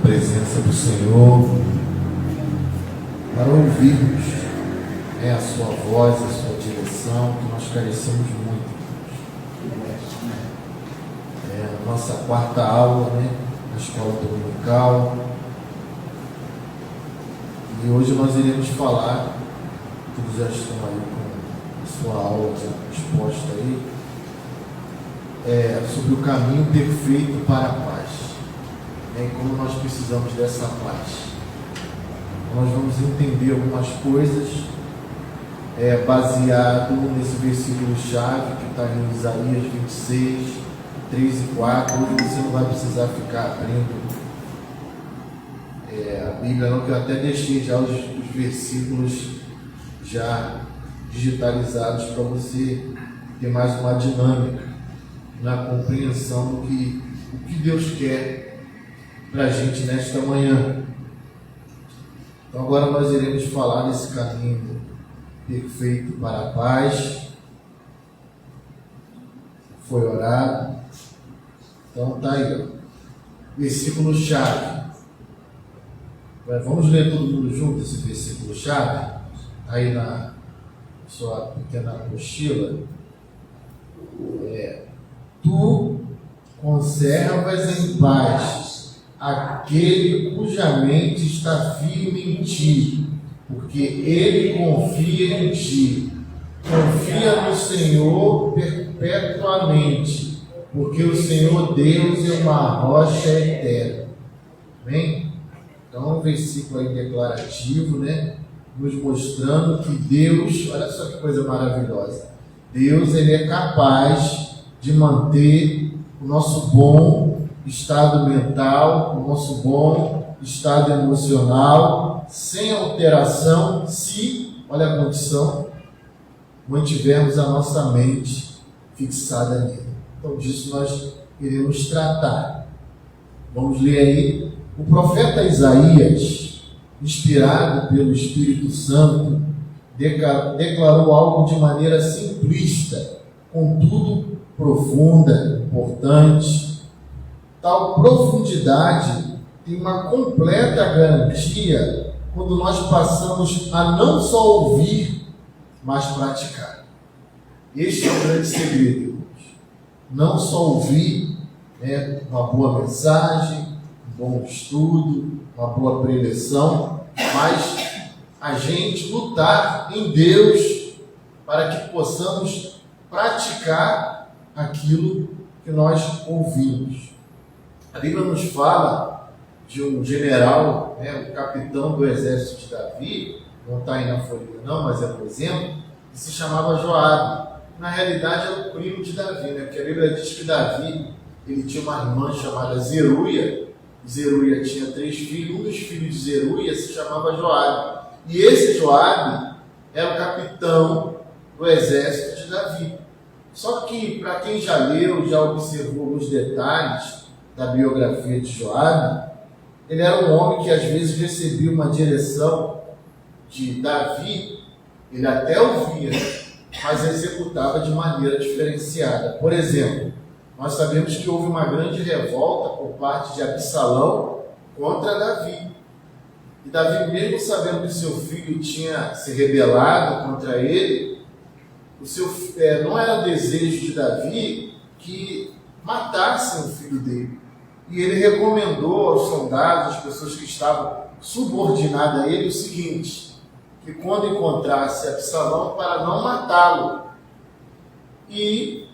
presença do Senhor, para ouvirmos a sua voz, a sua direção, que nós carecemos muito. A nossa quarta aula, na escola dominical. E hoje nós iremos falar, todos já estão aí com a sua aula exposta aí, sobre o caminho perfeito para a paz. E como nós precisamos dessa paz. Nós vamos entender algumas coisas baseado nesse versículo-chave que está em Isaías 26, 3 e 4. Hoje você não vai precisar ficar abrindo a Bíblia, não, que eu até deixei já os versículos já digitalizados para você ter mais uma dinâmica na compreensão do que Deus quer para a gente nesta manhã. Então agora nós iremos falar desse caminho perfeito para a paz. Foi orado. Então tá aí, versículo-chave. Vamos ler todo mundo junto esse versículo-chave? Aí na sua pequena mochila. Tu conservas em paz aquele cuja mente está firme em ti, porque ele confia em ti. Confia no Senhor perpetuamente, porque o Senhor Deus é uma rocha eterna. Amém? Então, um versículo aí declarativo, nos mostrando que Deus, olha só que coisa maravilhosa, Deus, ele é capaz de manter o nosso bom estado mental, o nosso bom estado emocional, sem alteração, se, olha a condição, mantivermos a nossa mente fixada nele. Então, disso nós iremos tratar. Vamos ler aí. O profeta Isaías, inspirado pelo Espírito Santo, declarou algo de maneira simplista, contudo profunda, importante. Tal profundidade tem uma completa garantia quando nós passamos a não só ouvir, mas praticar. Este é o grande segredo, irmãos. Não só ouvir uma boa mensagem, um bom estudo, uma boa preleção, mas a gente lutar em Deus para que possamos praticar aquilo que nós ouvimos. A Bíblia nos fala de um general, o capitão do exército de Davi, não está aí na folha não, mas é um exemplo, que se chamava Joabe. Na realidade era o primo de Davi, porque a Bíblia diz que Davi ele tinha uma irmã chamada Zeruia. Zeruia tinha 3 filhos, um dos filhos de Zeruia se chamava Joabe. E esse Joabe era o capitão do exército de Davi. Só que, para quem já leu, já observou os detalhes da biografia de Joabe, ele era um homem que às vezes recebia uma direção de Davi, ele até ouvia, mas executava de maneira diferenciada. Por exemplo, nós sabemos que houve uma grande revolta por parte de Absalão contra Davi. E Davi, mesmo sabendo que seu filho tinha se rebelado contra ele, não era o desejo de Davi que matassem o filho dele. E ele recomendou aos soldados, às pessoas que estavam subordinadas a ele, o seguinte, que quando encontrasse Absalão, para não matá-lo. E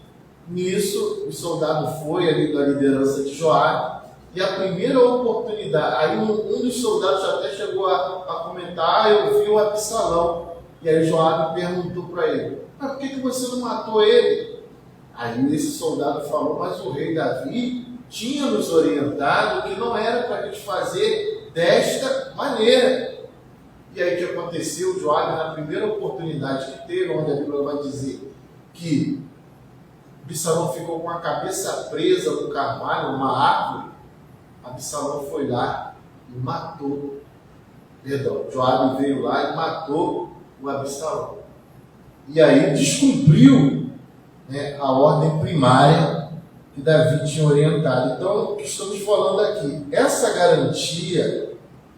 nisso, o soldado foi ali da liderança de Joabe, e a primeira oportunidade, aí um dos soldados até chegou a comentar, eu vi o Absalão. E aí Joabe perguntou para ele, mas por que você não matou ele? Aí esse soldado falou, mas o rei Davi tinha nos orientado que não era para a gente fazer desta maneira. E aí o que aconteceu? Joabe, na primeira oportunidade que teve, onde a Bíblia vai dizer que Absalão ficou com a cabeça presa no carvalho, numa árvore, Absalão foi lá e matou. Joabe veio lá e matou o Absalão. E aí descumpriu a ordem primária que Davi tinha orientado. Então, o que estamos falando aqui? Essa garantia,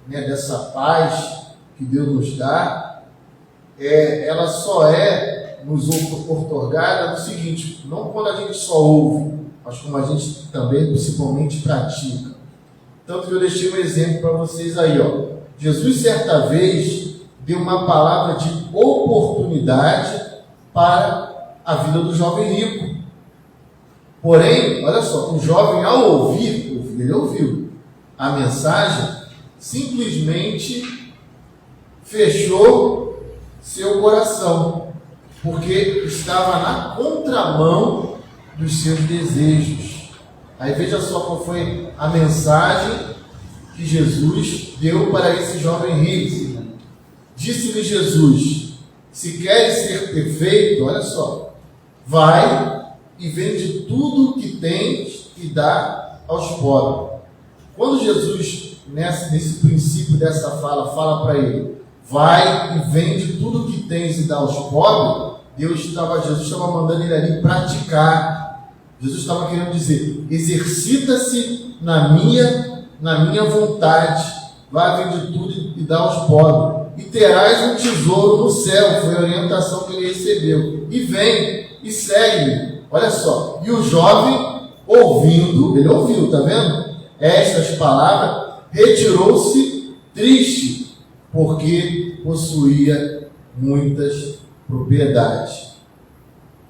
né, dessa paz que Deus nos dá, ela só nos outorgada no seguinte: não quando a gente só ouve, mas como a gente também principalmente pratica. Tanto que eu deixei um exemplo para vocês aí, ó. Jesus certa vez deu uma palavra de oportunidade para a vida do jovem rico. Porém, olha só, o jovem, ao ouvir, ele ouviu a mensagem, simplesmente fechou seu coração, porque estava na contramão dos seus desejos. Aí veja só qual foi a mensagem que Jesus deu para esse jovem rico. Disse-lhe Jesus: se queres ser perfeito, olha só, vai e vende tudo o que tens e dá aos pobres. Quando Jesus, nesse princípio dessa fala para ele, vai e vende tudo o que tens e dá aos pobres, Jesus estava mandando ele ali praticar. Jesus estava querendo dizer: exercita-se na minha vontade, vai vender tudo e dá aos pobres, e terás um tesouro no céu. Foi a orientação que ele recebeu. E vem e segue-me. Olha só, e o jovem, ouvindo, ele ouviu, está vendo? Estas palavras, retirou-se triste, porque possuía muitas propriedades.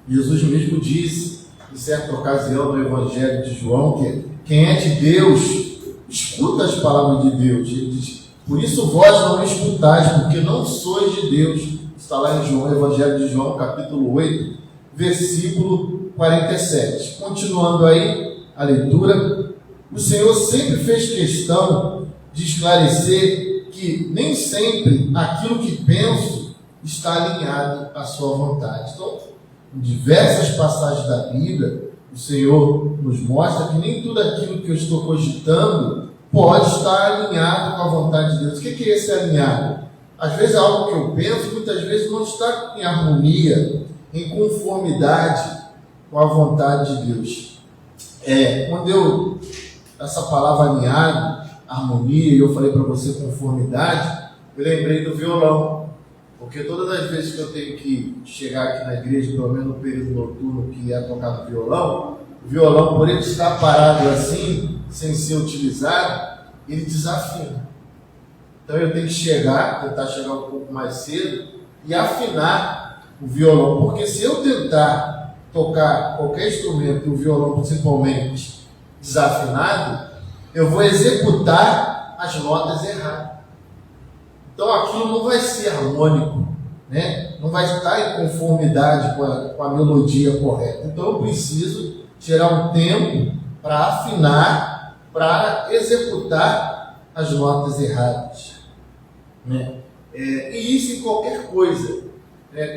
Jesus mesmo disse, em certa ocasião no Evangelho de João, que quem é de Deus, escuta as palavras de Deus. Ele diz: por isso vós não me escutais, porque não sois de Deus. Está lá em João, Evangelho de João, capítulo 8, versículo 47. Continuando aí a leitura, o Senhor sempre fez questão de esclarecer que nem sempre aquilo que penso está alinhado à sua vontade. Então, em diversas passagens da Bíblia, o Senhor nos mostra que nem tudo aquilo que eu estou cogitando pode estar alinhado com a vontade de Deus. O que é esse alinhado? Às vezes é algo que eu penso, muitas vezes não está em harmonia, em conformidade com a vontade de Deus. Quando essa palavra alinhado, harmonia, e eu falei para você conformidade, eu lembrei do violão. Porque todas as vezes que eu tenho que chegar aqui na igreja, pelo menos no período noturno que é tocado violão, o violão, por ele estar parado assim, sem ser utilizado, ele desafina. Então eu tenho que tentar chegar um pouco mais cedo e afinar o violão. Porque se eu tentar tocar qualquer instrumento, e o violão principalmente, desafinado, eu vou executar as notas erradas. Então aquilo não vai ser harmônico, né? Não vai estar em conformidade com a melodia correta. Então eu preciso tirar um tempo para afinar, para executar as notas erradas, né? E isso em qualquer coisa,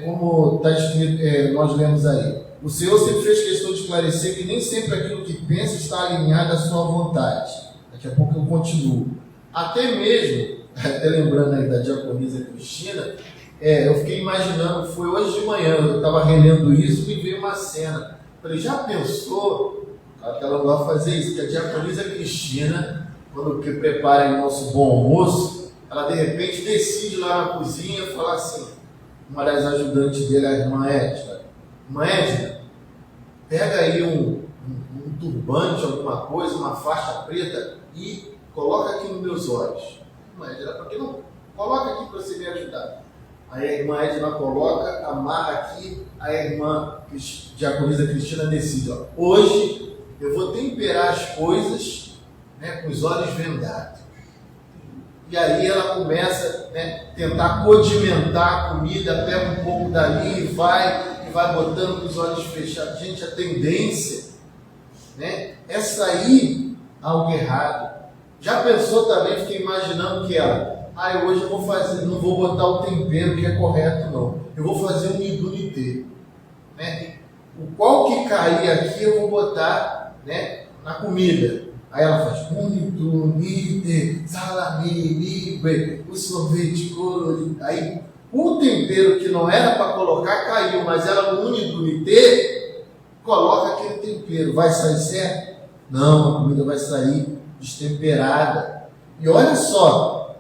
como está escrito, nós lemos aí. O Senhor sempre fez questão de esclarecer que nem sempre aquilo que pensa está alinhado à sua vontade. Daqui a pouco eu continuo. Até lembrando aí da diaconisa Cristina, eu fiquei imaginando, foi hoje de manhã, eu estava relendo isso e me veio uma cena. Falei, já pensou que ela vai fazer isso? Que a diaconisa Cristina, quando prepara o nosso bom almoço, ela de repente decide lá na cozinha falar assim, uma das ajudantes dele, a irmã Edna, pega aí um turbante, alguma coisa, uma faixa preta e coloca aqui nos meus olhos. Edna, por que não? Coloca aqui para você me ajudar. Aí a irmã Edna coloca, amarra aqui, a irmã diaconisa Cristina decide, hoje eu vou temperar as coisas, com os olhos vendados. E aí ela começa a tentar condimentar a comida, pega um pouco dali e vai botando com os olhos fechados. Gente, a tendência é sair algo errado. Já pensou também, fiquei imaginando que hoje eu vou fazer, não vou botar o tempero que é correto não, eu vou fazer um midunité, o qual que cair aqui eu vou botar na comida. Aí ela faz midunité, salami, libre, o sorvete colorido. Aí o tempero que não era para colocar caiu, mas ela no midunité coloca aquele tempero. Vai sair certo? Não, a comida vai sair destemperada. E olha só,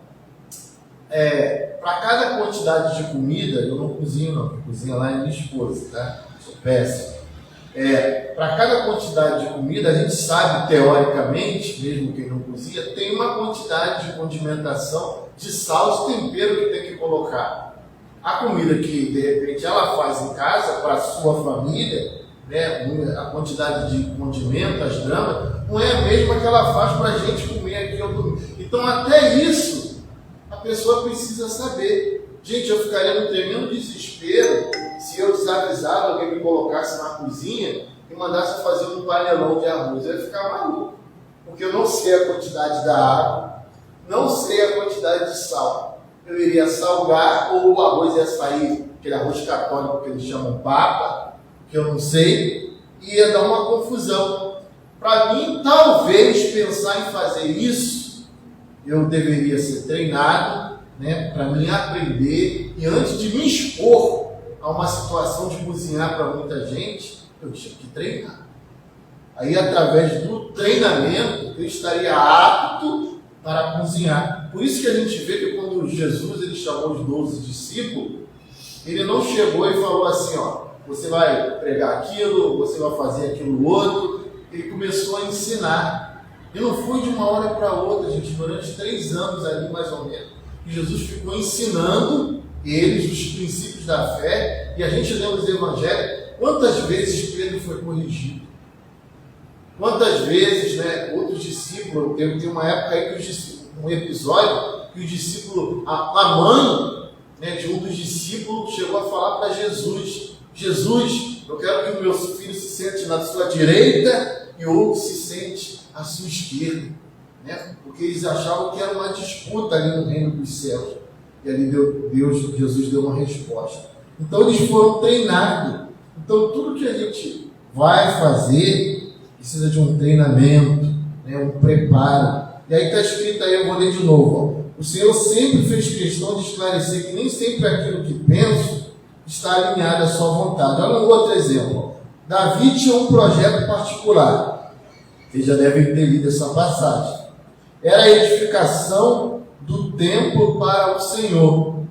para cada quantidade de comida, eu não cozinho não, quem cozinha lá é minha esposa, tá? Sou péssimo. Para cada quantidade de comida, a gente sabe, teoricamente, mesmo quem não cozinha, tem uma quantidade de condimentação, de sal, de tempero que tem que colocar. A comida que, de repente, ela faz em casa, para a sua família, né, a quantidade de condimento, as gramas, não é a mesma que ela faz para a gente comer aqui ao domingo. Então, até isso, a pessoa precisa saber. Gente, eu ficaria num tremendo desespero se eu desavisado alguém me colocasse na cozinha e mandasse fazer um panelão de arroz. Eu ia ficar maluco, porque eu não sei a quantidade da água, não sei a quantidade de sal. Eu iria salgar ou o arroz ia sair, aquele arroz católico que eles chamam papa, que eu não sei, e ia dar uma confusão. Para mim, talvez, pensar em fazer isso, eu deveria ser treinado, né, para mim aprender, e antes de me expor a uma situação de cozinhar para muita gente, eu tinha que treinar. Aí, através do treinamento, eu estaria apto para cozinhar. Por isso que a gente vê que quando Jesus ele chamou os 12 discípulos, ele não chegou e falou assim, ó, você vai pregar aquilo, você vai fazer aquilo outro. Ele começou a ensinar. E não foi de uma hora para outra, gente, durante 3 anos ali, mais ou menos, que Jesus ficou ensinando eles os princípios da fé. E a gente lê nos evangelhos, quantas vezes Pedro foi corrigido? Quantas vezes, né, outros discípulos, tem uma época aí que um episódio que o discípulo, a mãe, né, de um dos discípulos chegou a falar para Jesus, eu quero que o meu filho se sente na sua direita e outro se sente à sua esquerda, né? Porque eles achavam que era uma disputa ali no reino dos céus. E ali Jesus deu uma resposta. Então eles foram treinados. Então tudo que a gente vai fazer precisa de um treinamento, né? Um preparo. E aí está escrito aí, eu vou ler de novo. Ó. O Senhor sempre fez questão de esclarecer que nem sempre aquilo que penso está alinhado à sua vontade. Olha um outro exemplo. Davi tinha um projeto particular. Vocês já devem ter lido essa passagem. Era a edificação do templo para o Senhor.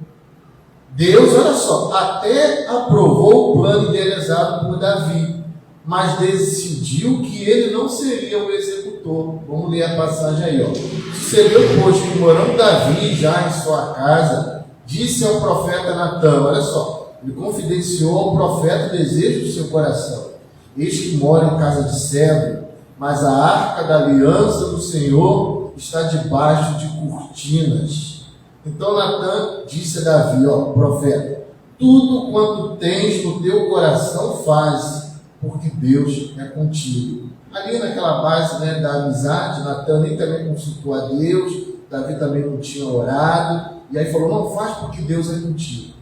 Deus, olha só, até aprovou o plano idealizado por Davi, mas decidiu que ele não seria o executor. Vamos ler a passagem aí, ó. Sucedeu, pois, que morando Davi já em sua casa, disse ao profeta Natã, olha só, ele confidenciou ao profeta o desejo do seu coração. Eis que mora em casa de cedro, mas a arca da aliança do Senhor está debaixo de cortinas. Então Natã disse a Davi, ó, profeta, tudo quanto tens no teu coração faz, porque Deus é contigo. Ali naquela base, né, da amizade, Natã nem também consultou a Deus, Davi também não tinha orado, e aí falou, não, faz porque Deus é contigo.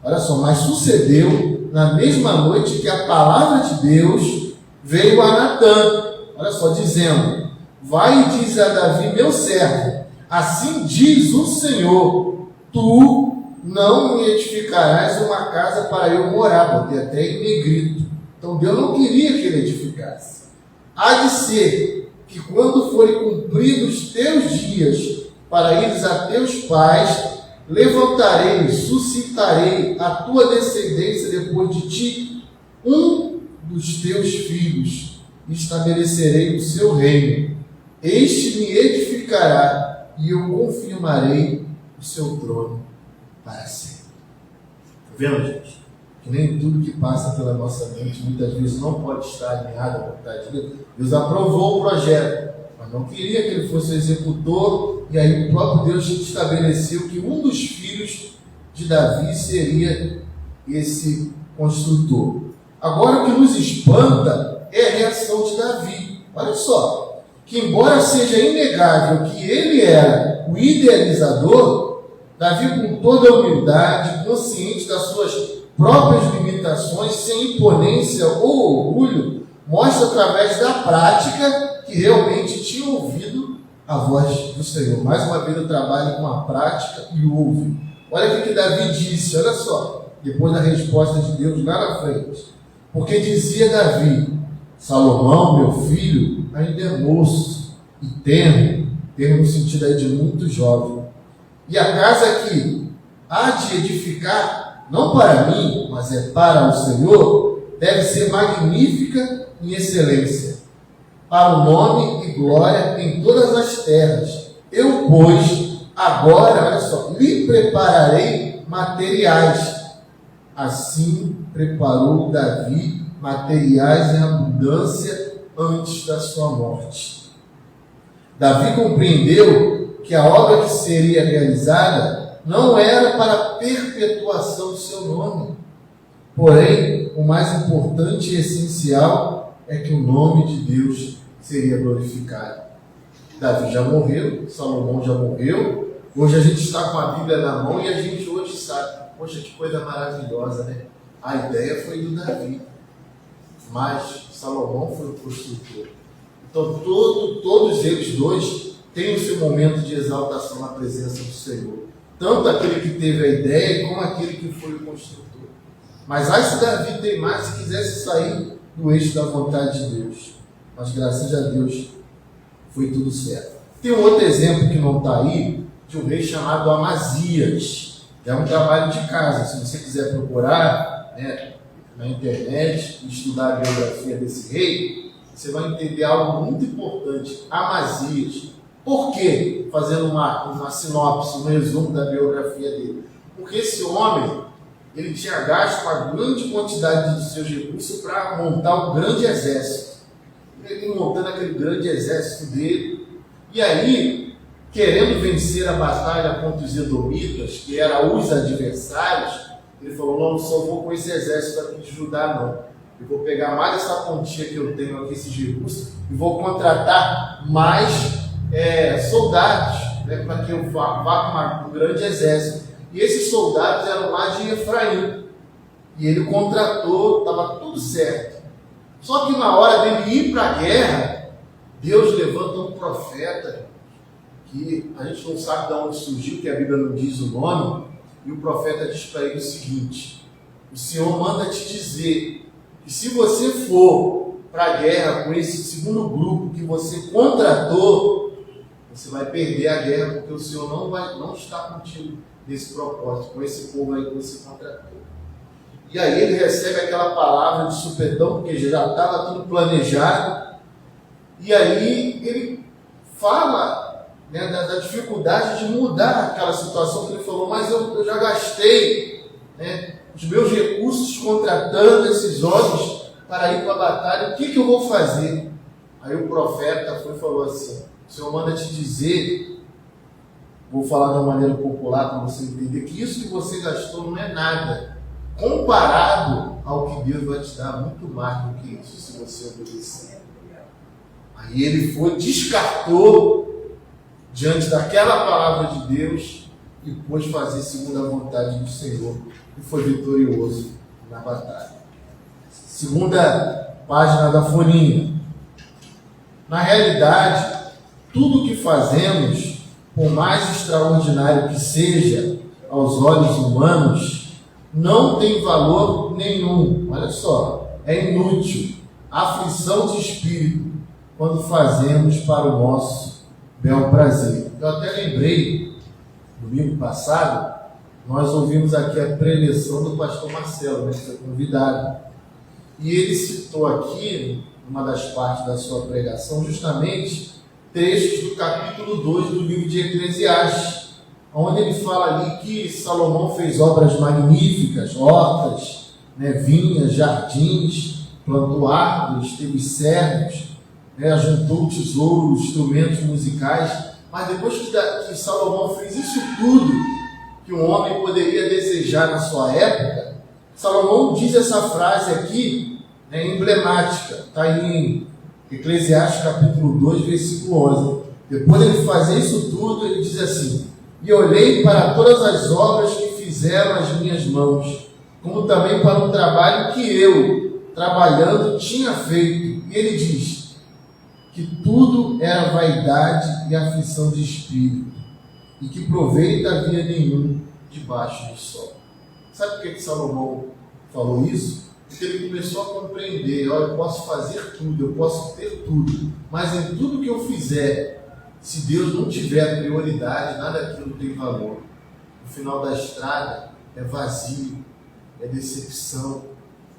Olha só, mas sucedeu na mesma noite que a palavra de Deus veio a Natã, olha só, dizendo, vai e diz a Davi, meu servo, assim diz o Senhor, tu não me edificarás uma casa para eu morar, botei até em negrito. Então Deus não queria que ele edificasse. Há de ser que quando forem cumpridos os teus dias para ires a teus pais, levantarei e suscitarei a tua descendência depois de ti, um dos teus filhos, e estabelecerei o seu reino. Este me edificará e eu confirmarei o seu trono para sempre. Está vendo, gente? Que nem tudo que passa pela nossa mente muitas vezes não pode estar alinhado à vontade de Deus. Deus aprovou o projeto, mas não queria que ele fosse o executor, e aí o próprio Deus estabeleceu que um dos filhos de Davi seria esse construtor. Agora o que nos espanta é a reação de Davi. Olha só, que embora seja inegável que ele era o idealizador, Davi, com toda a humildade, consciente das suas próprias limitações, sem imponência ou orgulho, mostra através da prática que realmente tinha ouvido a voz do Senhor. Mais uma vez eu trabalho com a prática e ouve. Olha o que Davi disse, olha só, depois da resposta de Deus lá na frente. Porque dizia Davi: Salomão, meu filho, ainda é moço e tenro no sentido aí de muito jovem. E a casa que há de edificar, não para mim, mas é para o Senhor, deve ser magnífica em excelência, para o nome e glória em todas as terras. Eu, pois, agora, olha só, lhe prepararei materiais. Assim preparou Davi materiais em abundância antes da sua morte. Davi compreendeu que a obra que seria realizada não era para a perpetuação do seu nome. Porém, o mais importante e essencial é que o nome de Deus seria glorificado. Davi já morreu, Salomão já morreu. Hoje a gente está com a Bíblia na mão e a gente hoje sabe. Poxa, que coisa maravilhosa, né? A ideia foi do Davi, mas Salomão foi o construtor. Então todos eles dois têm o seu momento de exaltação na presença do Senhor. Tanto aquele que teve a ideia como aquele que foi o construtor. Mas aí se Davi teimasse e quisesse sair do eixo da vontade de Deus. Mas graças a Deus foi tudo certo. Tem um outro exemplo que não está aí, de um rei chamado Amazias. É um trabalho de casa. Se você quiser procurar na internet e estudar a biografia desse rei, você vai entender algo muito importante. Amazias. Por quê? Fazendo uma sinopse, um resumo da biografia dele. Porque esse homem, ele tinha gasto uma grande quantidade de seus recursos para montar um grande exército. Ele montando aquele grande exército dele. E aí, querendo vencer a batalha contra os edomitas, que eram os adversários, ele falou: não só vou com esse exército aqui de Judá, não. Eu vou pegar mais essa quantia que eu tenho aqui, esses recursos, e vou contratar mais soldados, para que eu vá com um grande exército. E esses soldados eram lá de Efraim. E ele contratou, estava tudo certo. Só que na hora dele ir para a guerra, Deus levanta um profeta, que a gente não sabe de onde surgiu, que a Bíblia não diz o nome, e o profeta diz para ele o seguinte: o Senhor manda te dizer que se você for para a guerra com esse segundo grupo que você contratou, você vai perder a guerra, porque o Senhor não está contigo nesse propósito, com esse povo aí que você contratou. E aí ele recebe aquela palavra de supetão, porque já estava tudo planejado, e aí ele fala da dificuldade de mudar aquela situação que ele falou: mas eu já gastei os meus recursos contratando esses homens para ir para a batalha, o que eu vou fazer? Aí o profeta foi e falou assim: o Senhor manda te dizer, vou falar de uma maneira popular para você entender, que isso que você gastou não é nada comparado ao que Deus vai te dar, muito mais do que isso, se você obedecer. Aí ele descartou diante daquela palavra de Deus e pôs fazer segundo a vontade do Senhor, e foi vitorioso na batalha. Segunda página da folhinha. Na realidade, tudo que fazemos, por mais extraordinário que seja aos olhos humanos, não tem valor nenhum. Olha só, é inútil, aflição de espírito, quando fazemos para o nosso bel prazer. Eu até lembrei, domingo passado, nós ouvimos aqui a preleção do pastor Marcelo, que foi convidado. E ele citou aqui, numa das partes da sua pregação, justamente trechos do capítulo 2 do livro de Eclesiastes, onde ele fala ali que Salomão fez obras magníficas, hortas, vinhas, jardins, plantou árvores, teve servos, juntou tesouros, instrumentos musicais. Mas depois que Salomão fez isso tudo que um homem poderia desejar na sua época, Salomão diz essa frase aqui, emblemática, está aí em Eclesiastes capítulo 2, versículo 11. Depois de ele fazer isso tudo, ele diz assim: e olhei para todas as obras que fizeram as minhas mãos, como também para o trabalho que eu, trabalhando, tinha feito. E ele diz que tudo era vaidade e aflição de espírito, e que proveito havia nenhum debaixo do sol. Sabe por que Salomão falou isso? Porque ele começou a compreender, olha, eu posso fazer tudo, eu posso ter tudo, mas em tudo que eu fizer, se Deus não tiver prioridade, nada daquilo tem valor. No final da estrada é vazio, é decepção,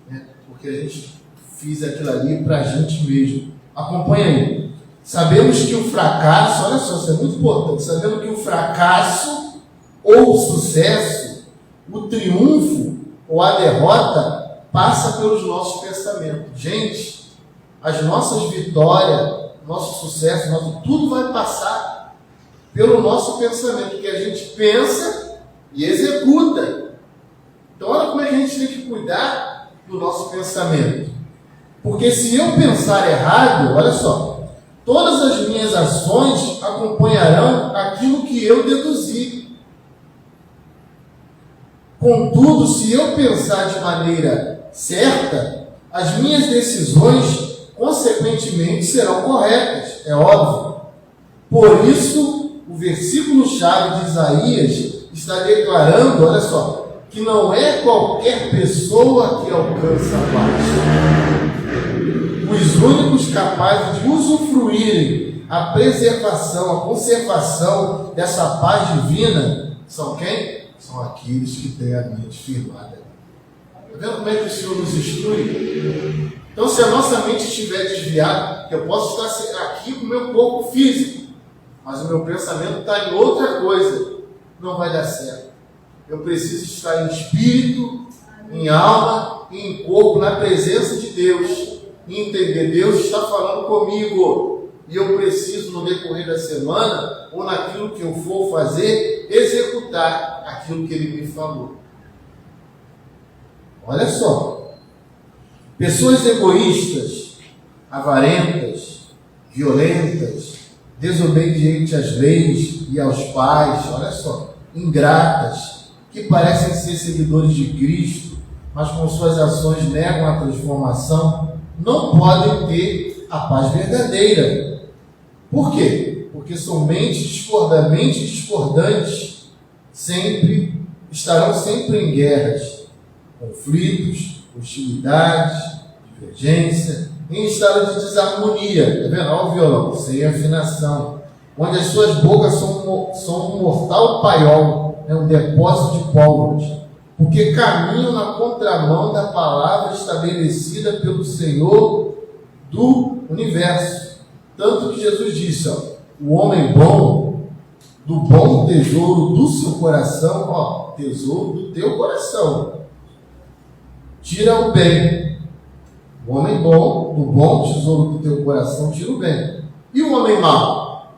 né? Porque a gente fez aquilo ali para a gente mesmo. Acompanha aí. Sabemos que o fracasso, olha só, isso é muito importante, sabemos que o fracasso ou o sucesso, o triunfo ou a derrota passa pelos nossos pensamentos. Gente, as nossas vitórias, nosso sucesso, tudo vai passar pelo nosso pensamento, que a gente pensa e executa. Então olha como é que a gente tem que cuidar do nosso pensamento. Porque se eu pensar errado, olha só, todas as minhas ações acompanharão aquilo que eu deduzi. Contudo, se eu pensar de maneira certa, as minhas decisões, consequentemente, serão corretas, é óbvio. Por isso, o versículo-chave de Isaías está declarando, olha só, que não é qualquer pessoa que alcança a paz. Os únicos capazes de usufruírem a preservação, a conservação dessa paz divina são quem? São aqueles que têm a mente firmada. Está vendo como é que o Senhor nos instrui? Então, se a nossa mente estiver desviada, eu posso estar aqui com o meu corpo físico, mas o meu pensamento está em outra coisa, não vai dar certo. Eu preciso estar em espírito, em alma e em corpo, na presença de Deus. E entender, Deus está falando comigo. E eu preciso, no decorrer da semana, ou naquilo que eu for fazer, executar aquilo que Ele me falou. Olha só. Pessoas egoístas, avarentas, violentas, desobedientes às leis e aos pais, olha só, ingratas, que parecem ser seguidores de Cristo, mas com suas ações negam a transformação, não podem ter a paz verdadeira. Por quê? Porque são mentes discordantes, estarão sempre em guerras, conflitos, hostilidades, divergência, em estado de desarmonia. Está vendo? Olha o violão, sem afinação, onde as suas bocas são um mortal paiol, um depósito de pólvora, porque caminham na contramão da palavra estabelecida pelo Senhor do universo. Tanto que Jesus disse, o homem bom, do bom tesouro do seu coração, tesouro do teu coração, tira o bem. O homem bom, do bom tesouro do teu coração, tira o bem. E o homem mau?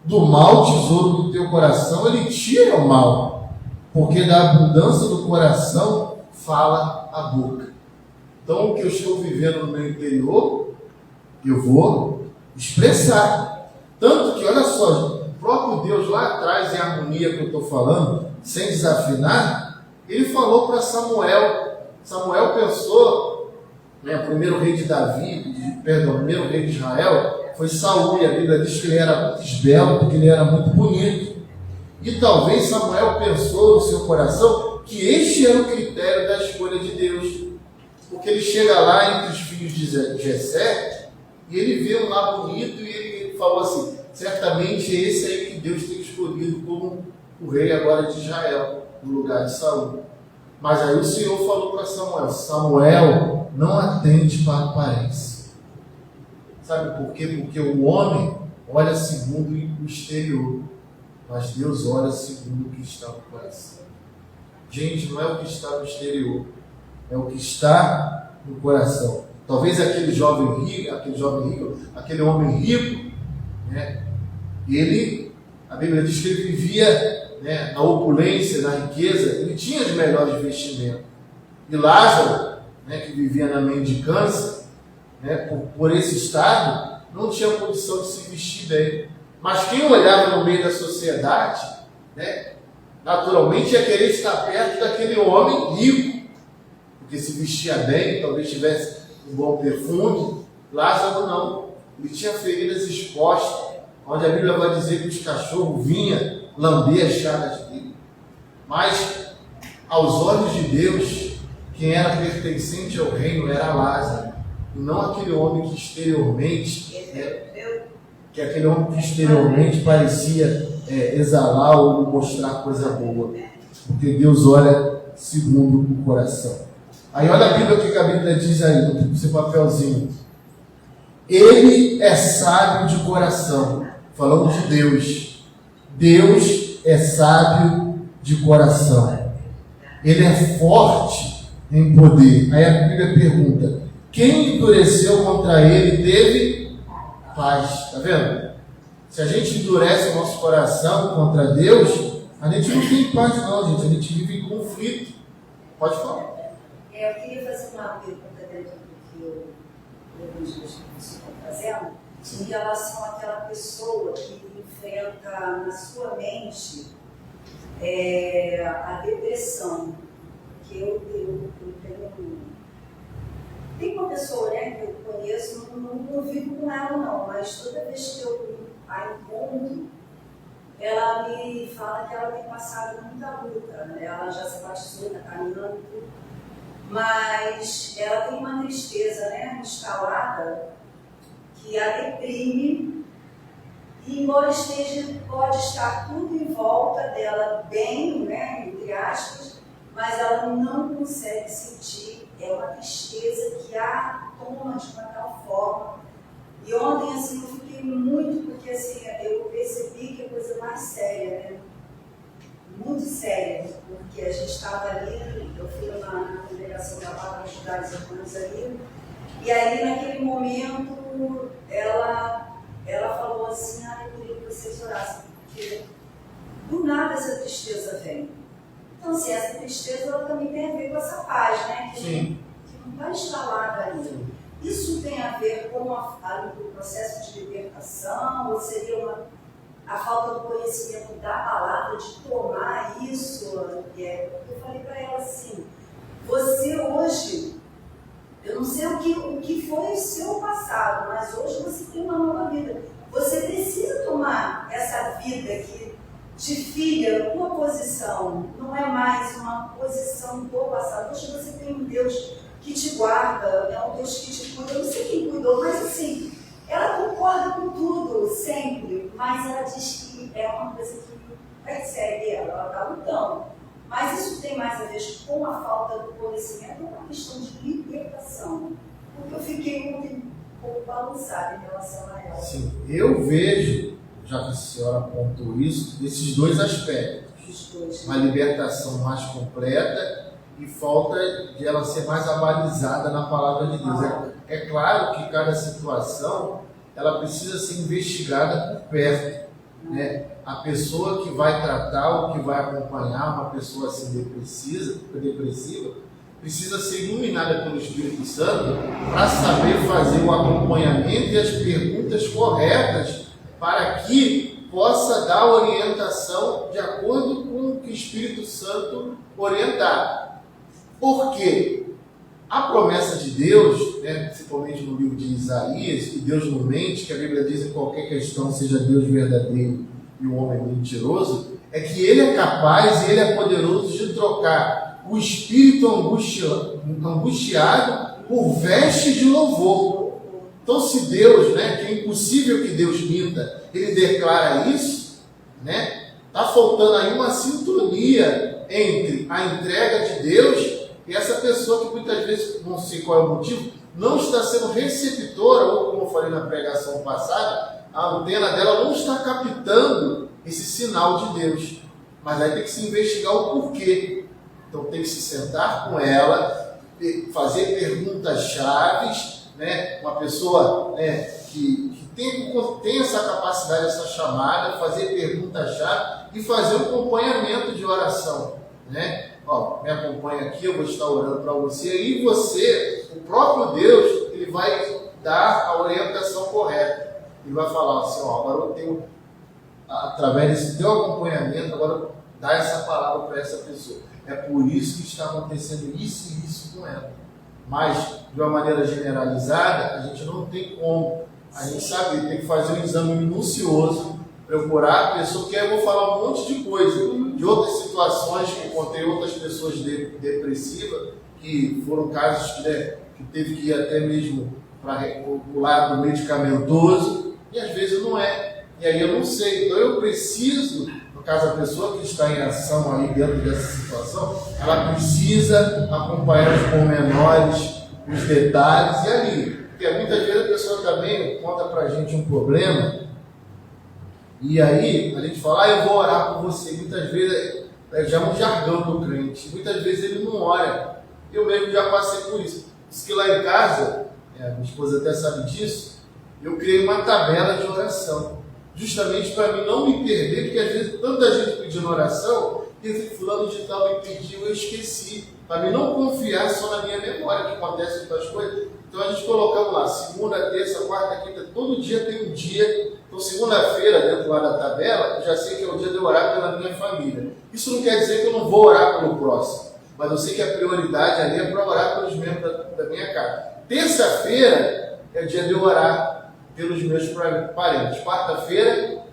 Do mau tesouro do teu coração, ele tira o mal. Porque da abundância do coração fala a boca. Então, o que eu estou vivendo no meu interior, eu vou expressar. Tanto que, olha só, o próprio Deus lá atrás, em harmonia que eu estou falando, sem desafinar, ele falou para Samuel. Samuel pensou, o primeiro rei de o primeiro rei de Israel foi Saul, e a Bíblia diz que ele era muito esbelto, que ele era muito bonito. E talvez Samuel pensou no seu coração que este era o critério da escolha de Deus. Porque ele chega lá entre os filhos de Jessé e ele vê um lá bonito e ele falou assim, certamente esse aí que Deus tem escolhido como o rei agora de Israel, no lugar de Saul. Mas aí o Senhor falou para Samuel, Samuel, não atente para a aparência. Sabe por quê? Porque o homem olha segundo o exterior, mas Deus olha segundo o que está no coração. Gente, não é o que está no exterior, é o que está no coração. Talvez aquele homem rico, a Bíblia diz que ele vivia na opulência, na riqueza, ele tinha os melhores vestimentos. E Lázaro, que vivia na mendicância, por esse estado, não tinha condição de se vestir bem. Mas quem olhava no meio da sociedade, naturalmente ia querer estar perto daquele homem rico, porque se vestia bem, talvez tivesse um bom perfume. Lázaro não, ele tinha feridas expostas, onde a Bíblia vai dizer que os cachorros vinham lamber as chagas dele. Mas aos olhos de Deus, quem era pertencente ao reino era Lázaro, e não aquele homem que exteriormente, parecia exalar ou mostrar coisa boa, porque Deus olha segundo o coração. Aí olha a Bíblia, o que a Bíblia diz aí, no seu papelzinho. Ele é sábio de coração, falando de Deus. Deus é sábio de coração. Ele é forte em poder. Aí a Bíblia pergunta: quem endureceu contra ele teve paz. Está vendo? Se a gente endurece o nosso coração contra Deus, a gente não tem paz não, gente. A gente vive em conflito. Pode falar. Eu queria fazer uma pergunta dentro do que o evangelista está fazendo, em relação àquela pessoa que enfrenta na sua mente a depressão. Que eu tenho. Tem uma pessoa, né, que eu conheço, não vivo com ela não, mas toda vez que eu a encontro, ela me fala que ela tem passado muita luta, né? Ela já se batizou, está caminhando, mas ela tem uma tristeza, né, instalada, que a deprime, e embora pode estar tudo em volta dela bem, né, entre aspas, mas ela não consegue sentir, uma tristeza que a toma de uma tal forma. E ontem, assim, eu fiquei muito, porque assim, eu percebi que é coisa mais séria, né? Muito séria, porque a gente estava ali, eu fui na congregação da Palavra ajudar os irmãos ali, e aí naquele momento ela falou assim: eu queria que vocês orassem, porque do nada essa tristeza vem. Então, assim, essa tristeza ela também tem a ver com essa paz, né? Que não está instalada ali. Isso tem a ver com o processo de libertação, ou seria a falta do conhecimento da palavra, de tomar isso? Eu falei para ela assim: você hoje, eu não sei o que foi o seu passado, mas hoje você tem uma nova vida. Você precisa tomar essa vida que de filha, tua posição não é mais uma posição do passado. Hoje você tem um Deus que te guarda, é um Deus que te cuida. Eu não sei quem cuidou, mas assim, ela concorda com tudo, sempre, mas ela diz que é uma coisa que persegue ela está lutando. Mas isso tem mais a ver com a falta do conhecimento, é uma questão de libertação. Porque eu fiquei um pouco balançada em relação a ela. Sim, eu vejo, já que a senhora apontou isso, esses dois aspectos. Uma libertação mais completa e falta de ela ser mais abalizada na palavra de Deus. É claro que cada situação ela precisa ser investigada por perto, né? A pessoa que vai tratar ou que vai acompanhar uma pessoa assim depressiva precisa ser iluminada pelo Espírito Santo para saber fazer o acompanhamento e as perguntas corretas para que possa dar orientação de acordo com o que o Espírito Santo orientar. Porque a promessa de Deus, né, principalmente no livro de Isaías, que Deus não mente, que a Bíblia diz em qualquer questão seja Deus verdadeiro e o homem mentiroso, é que Ele é capaz e Ele é poderoso de trocar o espírito angustiado por veste de louvor. Então, se Deus, né, que é impossível que Deus minta, Ele declara isso, né, está faltando aí uma sintonia entre a entrega de Deus e essa pessoa que muitas vezes, não sei qual é o motivo, não está sendo receptora, ou como eu falei na pregação passada, a antena dela não está captando esse sinal de Deus. Mas aí tem que se investigar o porquê. Então tem que se sentar com ela, fazer perguntas chaves, né? Uma pessoa, né, que tem essa capacidade, essa chamada, fazer perguntas chaves e fazer um acompanhamento de oração, né? Ó, me acompanha aqui, eu vou estar orando para você, e você, o próprio Deus, Ele vai dar a orientação correta. Ele vai falar assim: ó, agora eu tenho, através desse teu acompanhamento, agora dá essa palavra para essa pessoa. É por isso que está acontecendo isso e isso com ela. Mas, de uma maneira generalizada, a gente não tem como. A gente sabe, tem que fazer um exame minucioso, procurar a pessoa, que aí eu vou falar um monte de coisa, de outras situações que encontrei outras pessoas depressivas, que foram casos que teve que ir até mesmo para o lado medicamentoso, e às vezes não é. E aí eu não sei. Então eu preciso, no caso a pessoa que está em ação aí dentro dessa situação, ela precisa acompanhar os pormenores, os detalhes, e ali. Porque muitas vezes a pessoa também conta para a gente um problema, e aí a gente fala, eu vou orar por você. Muitas vezes já é um jargão do crente. Muitas vezes ele não ora. Eu mesmo já passei por isso. Diz que lá em casa, minha esposa até sabe disso, eu criei uma tabela de oração. Justamente para mim não me perder, porque às vezes tanta gente pedindo oração, e fulano de tal me pediu, eu esqueci. Para mim não confiar só na minha memória, que acontece outras coisas. Então a gente colocamos lá, segunda, terça, quarta, quinta, todo dia tem um dia. Então segunda-feira, dentro lá da tabela, eu já sei que é o dia de eu orar pela minha família. Isso não quer dizer que eu não vou orar pelo próximo, mas eu sei que a prioridade ali é para orar pelos membros da minha casa. Terça-feira é o dia de eu orar pelos meus parentes. Quarta-feira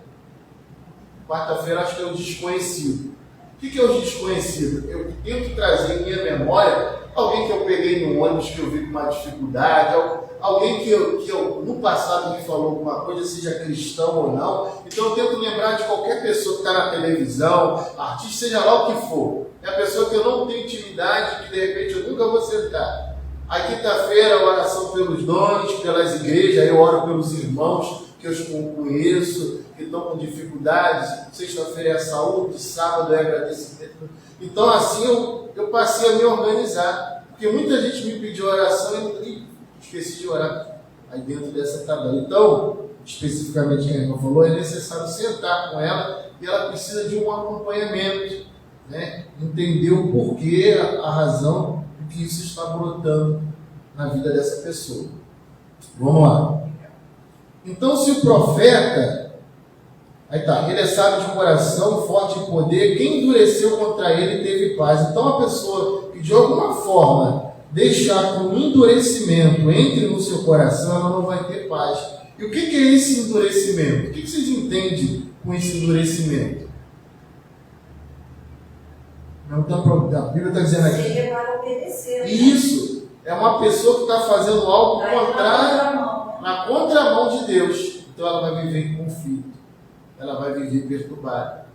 acho que é o desconhecido. O que é o desconhecido? Eu tento trazer em minha memória alguém que eu peguei no ônibus que eu vi com uma dificuldade, alguém que eu no passado me falou alguma coisa, seja cristão ou não. Então eu tento lembrar de qualquer pessoa que está na televisão, artista, seja lá o que for. É a pessoa que eu não tenho intimidade, que de repente eu nunca vou sentar. Aí quinta-feira a oração pelos donos, pelas igrejas, aí eu oro pelos irmãos que eu conheço, que estão com dificuldades. Sexta-feira é a saúde, sábado é agradecimento. Então assim eu passei a me organizar, porque muita gente me pediu oração e esqueci de orar aí dentro dessa tabela. Então, especificamente quem a irmã falou, é necessário sentar com ela e ela precisa de um acompanhamento, né? Entender o porquê, a razão do que isso está brotando na vida dessa pessoa. Vamos lá. Então, se o profeta, ele é sábio de coração, forte em poder, quem endureceu contra ele teve paz. Então, a pessoa que de alguma forma deixar que um endurecimento entre no seu coração, ela não vai ter paz. E o que é esse endurecimento? O que vocês entendem com esse endurecimento? Não tem problema. A Bíblia está dizendo aqui. Seria para obedecer. Isso. É uma pessoa que está fazendo algo contrário, na contramão de Deus. Então ela vai viver em conflito. Ela vai viver perturbada.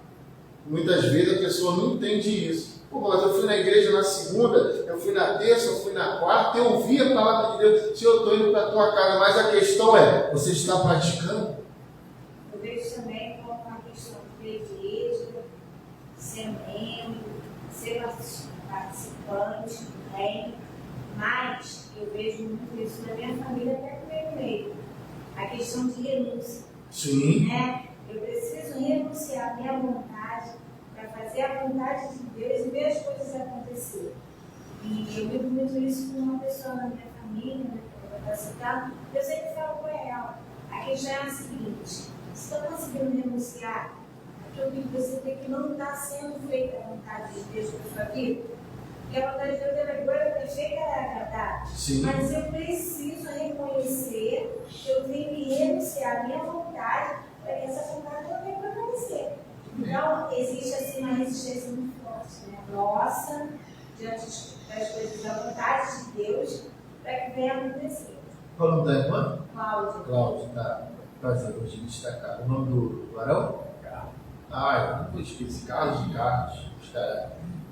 Muitas vezes a pessoa não entende isso. Pô, mas eu fui na igreja na segunda, eu fui na terça, eu fui na quarta, eu ouvi a palavra de Deus. Se eu estou indo para a tua casa, mas a questão é, você está praticando? Eu vejo também como uma questão de igreja, ser membro, ser participante também, mas eu vejo muito isso na minha família, até no meu meio. A questão de renúncia. Sim. Né? Eu preciso renunciar à minha vontade para fazer a vontade de Deus e ver as coisas acontecer. E eu vivo muito isso com uma pessoa na minha família, né, que eu vou citar, eu sempre falo com ela. A questão é a seguinte: se está conseguindo renunciar aquilo que você vê que não está sendo feita a vontade de Deus na sua vida, porque a vontade de Deus é boa, é perfeita, é agradável. Mas eu preciso reconhecer que eu tenho que renunciar à minha vontade para que essa vontade não venha para acontecer. Então, existe assim uma resistência muito forte, né? Nossa, diante das coisas da vontade de Deus, para que venha a acontecer. Qual o nome da irmã? Cláudia. Cláudia, tá. Prazer, hoje destacar. O nome do varão? Carlos. Ah, eu não esqueci. Carlos.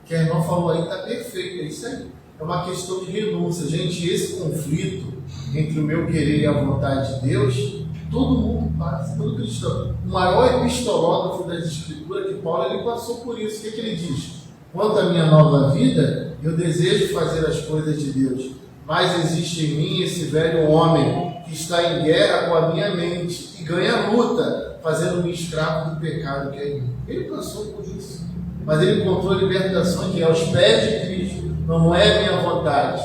Que a irmã falou aí, está perfeito, é isso aí. É uma questão de renúncia. Gente, esse conflito entre o meu querer e a vontade de Deus, todo mundo passa, todo cristão. O maior epistológrafo das Escrituras, que Paulo, ele passou por isso. O que ele diz? Quanto à minha nova vida, eu desejo fazer as coisas de Deus, mas existe em mim esse velho homem que está em guerra com a minha mente e ganha luta, fazendo-me escravo do pecado que é em mim. Ele passou por isso, mas ele encontrou a libertação que é aos pés de Cristo. Não é minha vontade.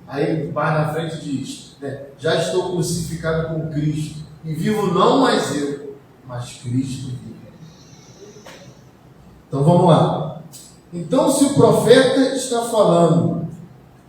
Aí ele vai na frente e diz, né, já estou crucificado com Cristo e vivo não mais eu, mas Cristo vive. Então vamos lá. Então, se o profeta está falando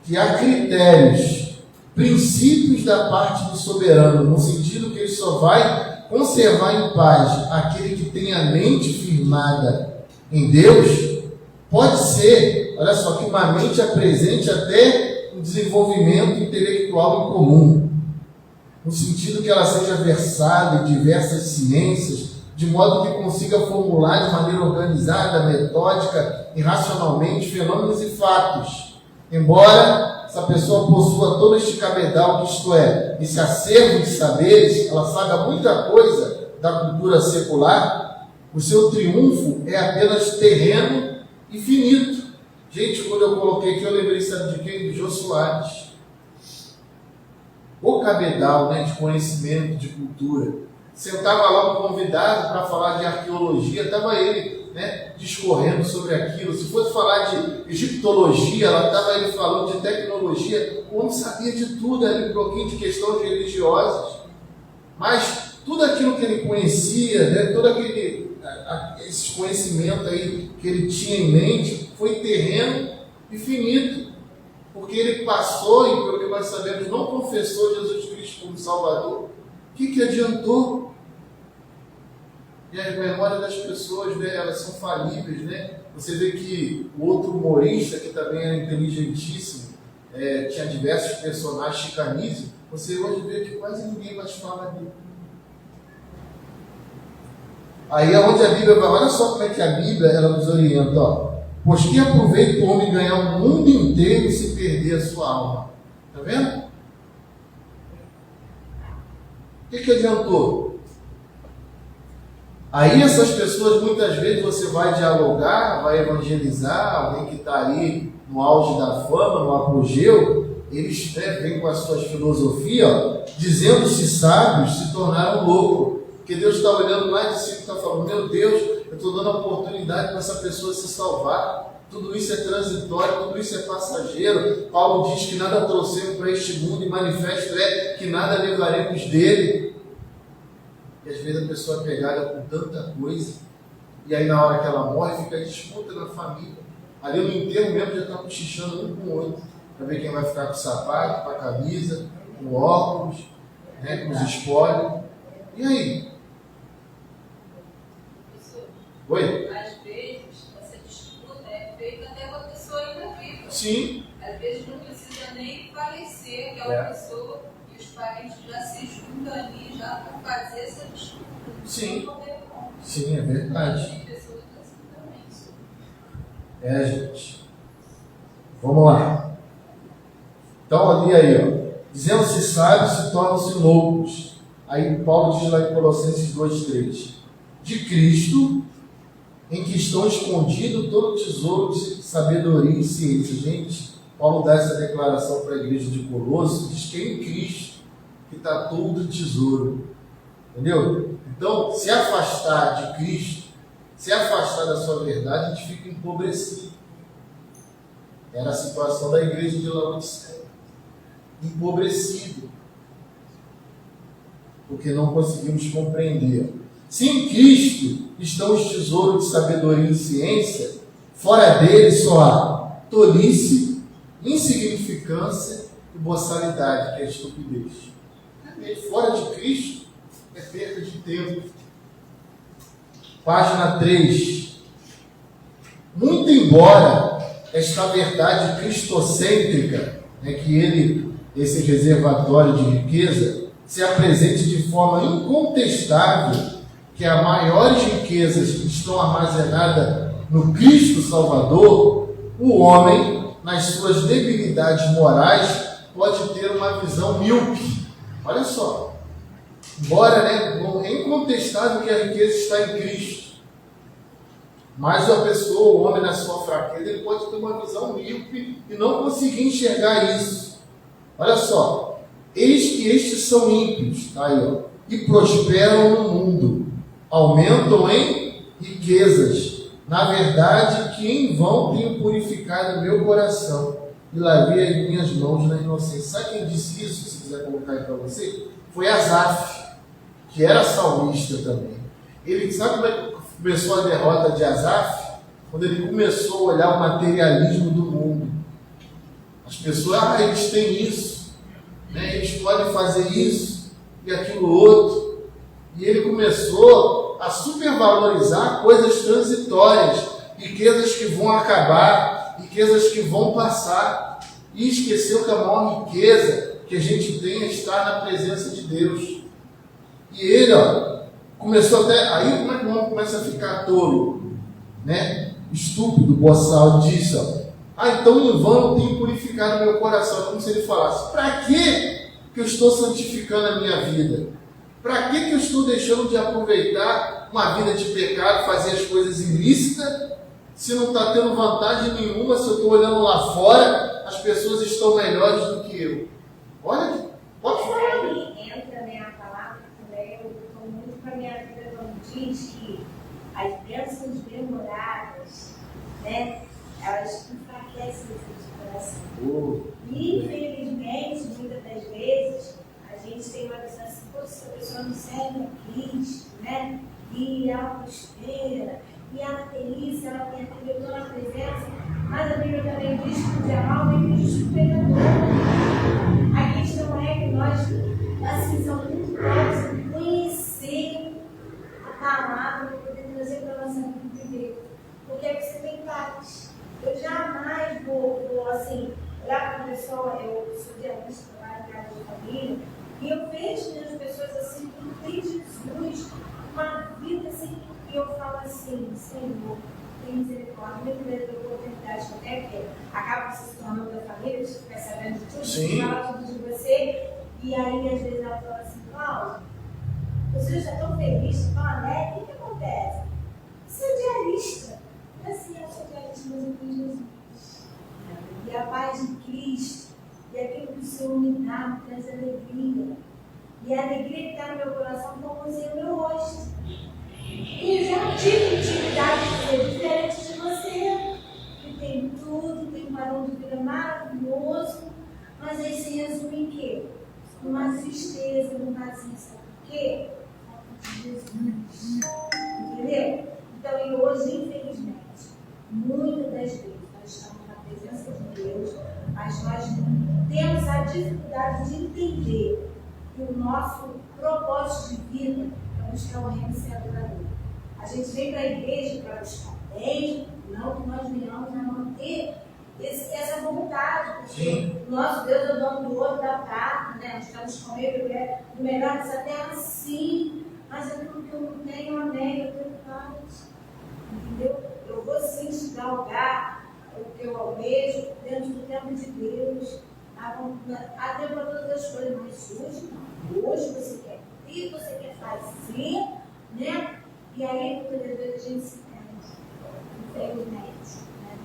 que há critérios, princípios da parte do soberano, no sentido que ele só vai conservar em paz aquele que tem a mente firmada em Deus, pode ser, olha só, que uma mente apresente até um desenvolvimento intelectual em comum, no sentido que ela seja versada em diversas ciências, de modo que consiga formular de maneira organizada, metódica e racionalmente fenômenos e fatos. Embora essa pessoa possua todo este cabedal, isto é, esse acervo de saberes, ela saiba muita coisa da cultura secular, o seu triunfo é apenas terreno e finito. Gente, quando eu coloquei aqui, eu lembrei, sabe de quem? Do Jô Soares. O cabedal, né, de conhecimento, de cultura. Sentava lá um convidado para falar de arqueologia, estava ele, né, discorrendo sobre aquilo. Se fosse falar de egiptologia, estava ele falando de tecnologia. O homem sabia de tudo, ali um pouquinho de questões religiosas. Mas tudo aquilo que ele conhecia, né, todo esse conhecimento aí que ele tinha em mente, foi terreno e finito. Porque ele passou, e pelo que nós sabemos, não confessou Jesus Cristo como Salvador. O que adiantou? E a memória das pessoas, né, elas são falíveis, né? Você vê que o outro humorista, que também era inteligentíssimo, tinha diversos personagens chicaníssimos, você hoje vê que quase ninguém mais fala dele. Aí é onde a Bíblia vai, olha só como é que a Bíblia ela nos orienta, ó. Pois que aproveita o homem ganhar o mundo inteiro e se perder a sua alma. Está vendo? O que adiantou? Aí essas pessoas, muitas vezes, você vai dialogar, vai evangelizar, alguém que está ali no auge da fama, no apogeu, eles, né, vêm com as suas filosofias, ó, dizendo-se sábios, se tornaram loucos. Porque Deus está olhando lá de cima e está falando, meu Deus, eu estou dando a oportunidade para essa pessoa se salvar. Tudo isso é transitório, tudo isso é passageiro. Paulo diz que nada trouxemos para este mundo e manifesto é que nada levaremos dele. E às vezes a pessoa é pegada com tanta coisa, e aí na hora que ela morre fica disputa na família. Ali no enterro mesmo já está cochichando um com o outro, para ver quem vai ficar com o sapato, com a camisa, com o óculos, né, com os espólios. E aí? Oi? Às vezes, essa disputa é feita até com a pessoa ainda viva. Sim. Às vezes não precisa nem falecer aquela pessoa e os parentes já se juntam ali já para fazer essa disputa. Sim. Sim, é verdade. Tem pessoas assim também. Gente. Vamos lá. Então, ali aí, ó. Dizendo-se sábios, se tornam-se loucos. Aí Paulo diz lá em Colossenses 2,3. De Cristo, em que estão escondidos todo o tesouro de sabedoria e ciência. Gente, Paulo dá essa declaração para a igreja de Colossos, diz que é em Cristo que está todo o tesouro. Entendeu? Então, se afastar de Cristo, se afastar da sua verdade, a gente fica empobrecido. Era a situação da igreja de Laodiceia. Empobrecido. Porque não conseguimos compreender. Se em Cristo estão os tesouros de sabedoria e ciência, fora dele só há tolice, insignificância e boçalidade, que é a estupidez. Fora de Cristo é perda de tempo. Página 3. Muito embora esta verdade cristocêntrica, que esse reservatório de riqueza, se apresente de forma incontestável, que as maiores riquezas estão armazenadas no Cristo Salvador, o homem, nas suas debilidades morais, pode ter uma visão míope. Olha só. Embora, é incontestável que a riqueza está em Cristo, mas a pessoa, o homem, na sua fraqueza, ele pode ter uma visão míope e não conseguir enxergar isso. Olha só. Eis que estes são ímpios, tá aí, ó, e prosperam no mundo, aumentam em riquezas. Na verdade, que em vão tenho purificado meu coração e lavei as minhas mãos na inocência. Sabe quem disse isso, se quiser colocar aí para você? Foi Asaf, que era salmista também. Ele, sabe como é que começou a derrota de Asaf? Quando ele começou a olhar o materialismo do mundo. As pessoas, eles têm isso. Eles podem fazer isso e aquilo outro. E ele começou a supervalorizar coisas transitórias, riquezas que vão acabar, riquezas que vão passar, e esqueceu que a maior riqueza que a gente tem é estar na presença de Deus. E ele, começou até, aí como é que o homem começa a ficar tolo, né? Estúpido, boçal, disse, então em vão eu tenho purificado meu coração. Como se ele falasse, para que eu estou santificando a minha vida? Para que eu estou deixando de aproveitar uma vida de pecado, fazer as coisas ilícitas, se não está tendo vantagem nenhuma, se eu estou olhando lá fora, as pessoas estão melhores do que eu. Olha, pode falar. Aí entra, né, a palavra também, eu estou muito com a minha vida quando diz que as bênçãos demoradas, né, elas enfraquecem o coração. E, infelizmente, muitas das vezes, a gente tem uma visão assim, se a pessoa não serve a Cristo, né, e ela prospera, e ela é feliz, ela tem aquele toda a presença, mas a Bíblia também diz que o diabo vem de pecador. A gente não é que nós, assim, são muito próximos de conhecer a palavra para poder trazer para a nossa vida e viver. Porque é que você tem paz. Eu jamais vou assim, olhar para uma pessoa, eu sou diarista, trabalho em casa de família, e eu vejo as pessoas assim, que não tem Jesus, uma vida assim, e eu falo assim, Senhor, tem misericórdia, muitas vezes eu dou oportunidade até que acaba se tornando da família, você fica sabendo de tudo, fala tudo de você, e aí às vezes ela fala assim, Paulo, você está tão feliz, tão alegre, o que acontece? Você é diarista. Assim, eu sou diarista, mas eu tenho Jesus. E a paz de Cristo, e aquilo que o Senhor me dá, me traz alegria. E a alegria que está no meu coração, como o meu rosto. E eu já tive intimidade de ser diferente de você, que tem tudo, tem um padrão de vida maravilhoso, mas aí se resume em quê? Numa tristeza, num vazio, sabe por quê? Falta de Jesus. Entendeu? Então, e hoje, infelizmente, muitas das vezes nós estamos na presença de Deus, mas nós temos a dificuldade de entender que o nosso propósito de vida é buscar o reino e ser adorador. A gente vem para a igreja para buscar bem, não que nós venhamos a manter essa vontade, porque o nosso Deus é o dono do ouro da prata, né? Nós estamos com ele, ele é o melhor dessa terra, sim, mas aquilo que eu não tenho, amém, eu tenho paz. Entendeu? Eu vou sim te galgar o que eu almejo dentro do tempo de Deus. Há tempo para todas as coisas, mas hoje não. Hoje você quer ir, você quer fazer, né? E aí, muitas vezes, a gente se perde, infelizmente. Né?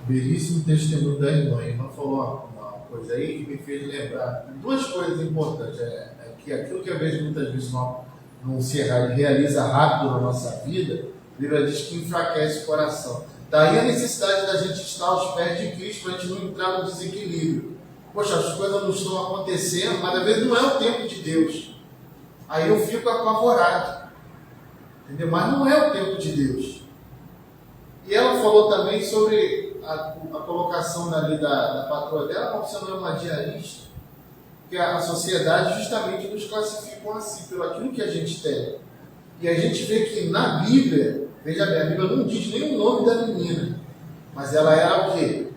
Belíssimo testemunho da irmã. A irmã falou uma coisa aí que me fez lembrar duas coisas importantes. Que aquilo que às vezes, muitas vezes não se realiza rápido na nossa vida, a Bíblia diz que enfraquece o coração. Daí a necessidade da gente estar aos pés de Cristo para a gente não entrar no desequilíbrio. Poxa, as coisas não estão acontecendo, mas às vezes não é o tempo de Deus. Aí eu fico apavorado. Entendeu? Mas não é o tempo de Deus. E ela falou também sobre a colocação ali da patroa dela, como você não é uma diarista, que a sociedade justamente nos classifica assim, pelo aquilo que a gente tem. E a gente vê que na Bíblia, veja bem, a Bíblia não diz nem o nome da menina, mas ela era o quê?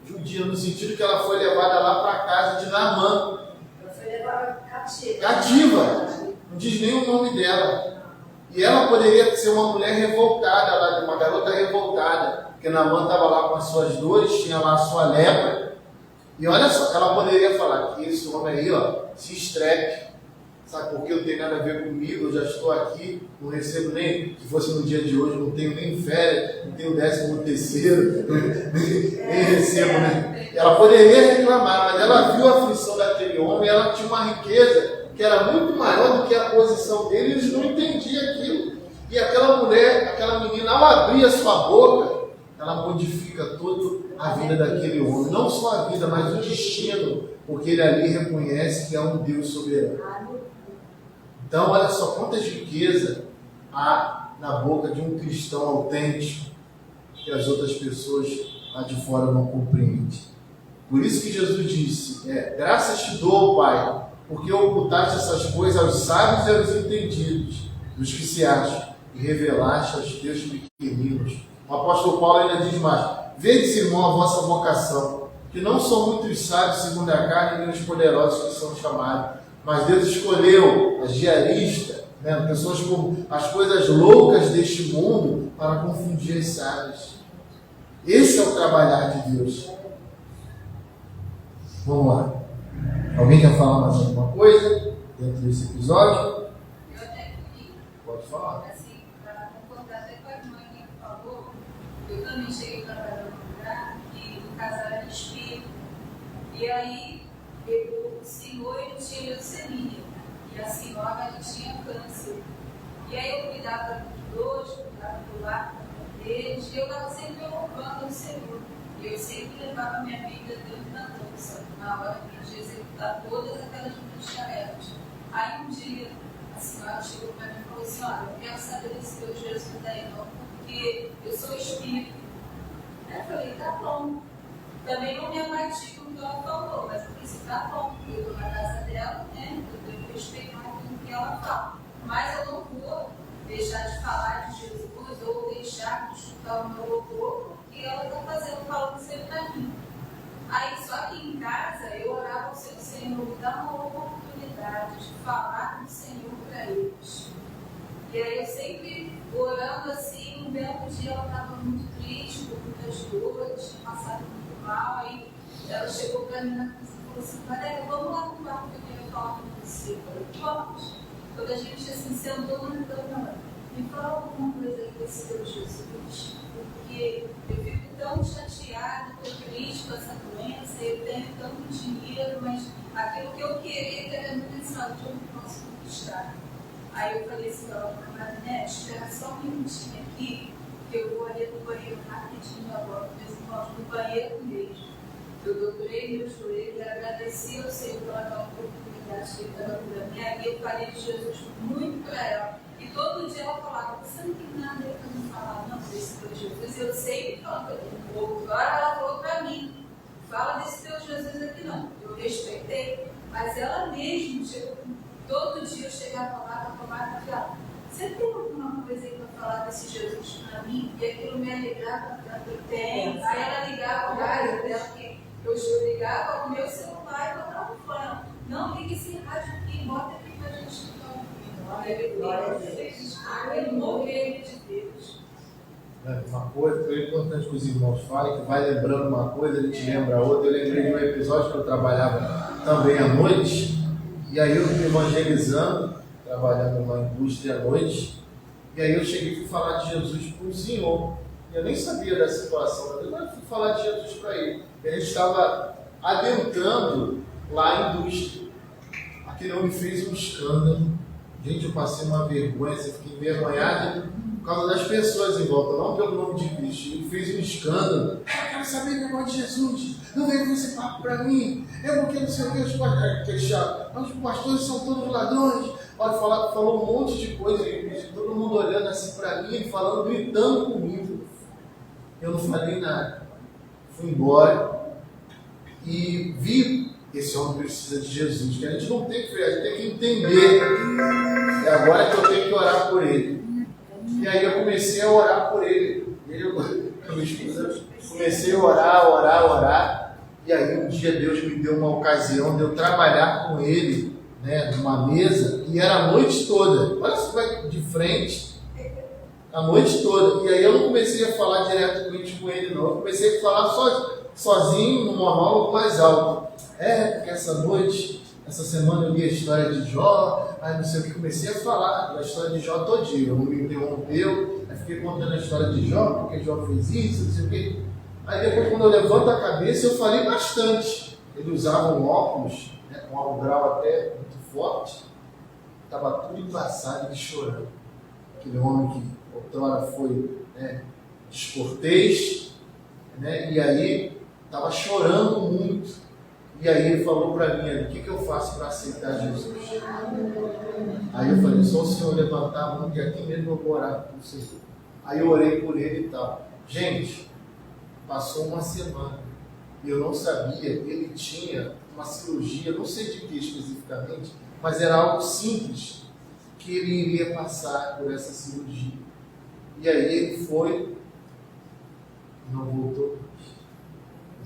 Judia, no sentido que ela foi levada lá para a casa de Naamã. Ela foi levada Cativa. Não diz nem o nome dela. E ela poderia ser uma mulher revoltada, uma garota revoltada, porque Naamã estava lá com as suas dores, tinha lá a sua lepra. E olha só, ela poderia falar que esse homem aí, se estrepe. Sabe, porque não tem nada a ver comigo, eu já estou aqui, não recebo nem, se fosse no dia de hoje, não tenho nem férias, não tenho 13º, nem recebo, né? Ela poderia reclamar, mas ela viu a aflição daquele homem, ela tinha uma riqueza que era muito maior do que a posição dele, e eles não entendiam aquilo. E aquela mulher, aquela menina, ao abrir a sua boca, ela modifica toda a vida daquele homem, não só a vida, mas o destino, porque ele ali reconhece que é um Deus soberano. Então, olha só quantas riquezas há na boca de um cristão autêntico que as outras pessoas lá de fora não compreendem. Por isso que Jesus disse, graças te dou, Pai, porque ocultaste essas coisas aos sábios e aos entendidos, dos que se acham. e revelaste aos teus pequeninos. O apóstolo Paulo ainda diz mais: vede, irmão, a vossa vocação, que não são muitos sábios segundo a carne, nem os poderosos que são chamados, mas Deus escolheu as diaristas, né, pessoas com as coisas loucas deste mundo para confundir as sábias. Esse é o trabalhar de Deus. Vamos lá. Alguém quer falar mais alguma coisa dentro desse episódio? Eu até queria, Pode falar. assim, para concordar até com a irmã que falou, eu também cheguei a trabalhar num lugar que o casal era espírito. E aí, o senhor ele tinha leucemia e a senhora ele tinha câncer. E aí eu cuidava dos dois, cuidava do lar deles, e eu estava sempre louvando o Senhor. E eu sempre levava minha Bíblia dentro da bolsa, na hora de executar todas aquelas minhas tarefas. Aí um dia a senhora chegou para mim e falou assim: olha, eu quero saber desse teu Jesus aí, não, porque eu sou espírito. Aí eu falei: tá bom. Também não me abati com o que ela falou, mas eu disse: tá bom, eu estou na casa dela, né? Eu tenho que respeitar aquilo que ela fala. Mas eu não vou deixar de falar de Jesus ou deixar de escutar o meu louvor, porque ela está falando sempre para mim. Aí, só que em casa, eu orava ao Senhor, me dá uma oportunidade de falar do Senhor para eles. E aí, eu sempre orando assim, um belo dia ela estava muito triste, com muitas dores, tinha passado muito mal. Aí, ela chegou para mim na cozinha e falou assim: Valéria, vamos lá no quarto que eu queria falar com você. Eu falei: vamos. Quando a gente assim sentou na cama, me fala alguma coisa aí desse teu Jesus, porque eu fico tão chateada, tão triste com essa doença, eu tenho tanto dinheiro, mas aquilo que eu queria era muito saúde, eu não posso conquistar. Aí eu falei assim: ó, Marinete, espera só um minutinho aqui, que eu vou ali no banheiro rapidinho agora, meus irmãos, no banheiro mesmo. Eu dobrei meus joelhos e agradeci ao Senhor pela nova oportunidade que ele estava dando. E aí eu falei de Jesus muito para ela. E todo dia ela falava: você não tem nada aí para me falar, não, desse teu Jesus. Eu sempre falava um pouco. Agora ela falou para mim: fala desse teu Jesus aqui não. Eu respeitei, mas ela mesma chegou, todo dia eu chegava lá para tomar café. Você tem alguma coisa aí para falar desse Jesus para mim? E aquilo me alegrava tanto. Eu tenho. Aí ela ligava o rádio dela, que eu ligava com o meu celular e botava fora. Não, liga esse rádio aqui, bota aqui para a gente escutar um pouquinho. Glória a Deus. Ele morreu de Deus. Uma coisa que é importante que os irmãos falem, que vai lembrando uma coisa, ele te lembra outra. Eu lembrei de um episódio que eu trabalhava também à noite, e aí eu fui evangelizando, trabalhando numa indústria à noite, e aí eu cheguei e fui falar de Jesus para o senhor. Eu nem sabia da situação, eu fui falar de Jesus para ele. A gente estava adentrando lá a indústria. Aquele homem fez um escândalo. Gente, eu passei uma vergonha, eu fiquei envergonhado por causa das pessoas em volta, não pelo nome de Cristo. Ele fez um escândalo. Eu quero saber o negócio de Jesus. Não vem com esse papo para mim. É porque não sei o que, os pastores são todos ladrões. Pode falar, falou um monte de coisa, todo mundo olhando assim para mim, falando, gritando comigo. Eu não falei nada. Fui embora e vi que esse homem precisa de Jesus, que a gente não tem que ver, a gente tem que entender. É agora que eu tenho que orar por ele. E aí eu comecei a orar por ele. Comecei a orar. E aí um dia Deus me deu uma ocasião de eu trabalhar com ele, né, numa mesa, e era a noite toda. Olha se vai de frente. A noite toda. E aí eu não comecei a falar diretamente com ele, não. Eu comecei a falar sozinho, no monólogo mais alto. Porque essa noite, essa semana eu li a história de Jó, aí não sei o que, comecei a falar da história de Jó todinho. Eu me interrompeu, aí fiquei contando a história de Jó, porque Jó fez isso, não sei o que. Aí depois, quando eu levanto a cabeça, eu falei bastante. Ele usava um óculos, né, com um grau até muito forte, estava tudo embaçado e chorando. Aquele homem que outrora foi, né, descortês, né, e aí estava chorando muito. E aí ele falou para mim: o que eu faço para aceitar Jesus? Aí eu falei: só o Senhor levantar a mão, que aqui mesmo eu vou orar por você. Aí eu orei por ele e tal. Gente, passou uma semana e eu não sabia, ele tinha uma cirurgia, não sei de que especificamente, mas era algo simples, que ele iria passar por essa cirurgia. E aí ele foi, não voltou,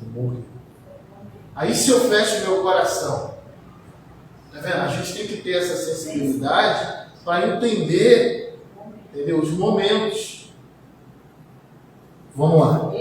ele morreu. Aí se eu fecho meu coração, tá vendo? A gente tem que ter essa sensibilidade para entender, entendeu? Os momentos. Vamos lá.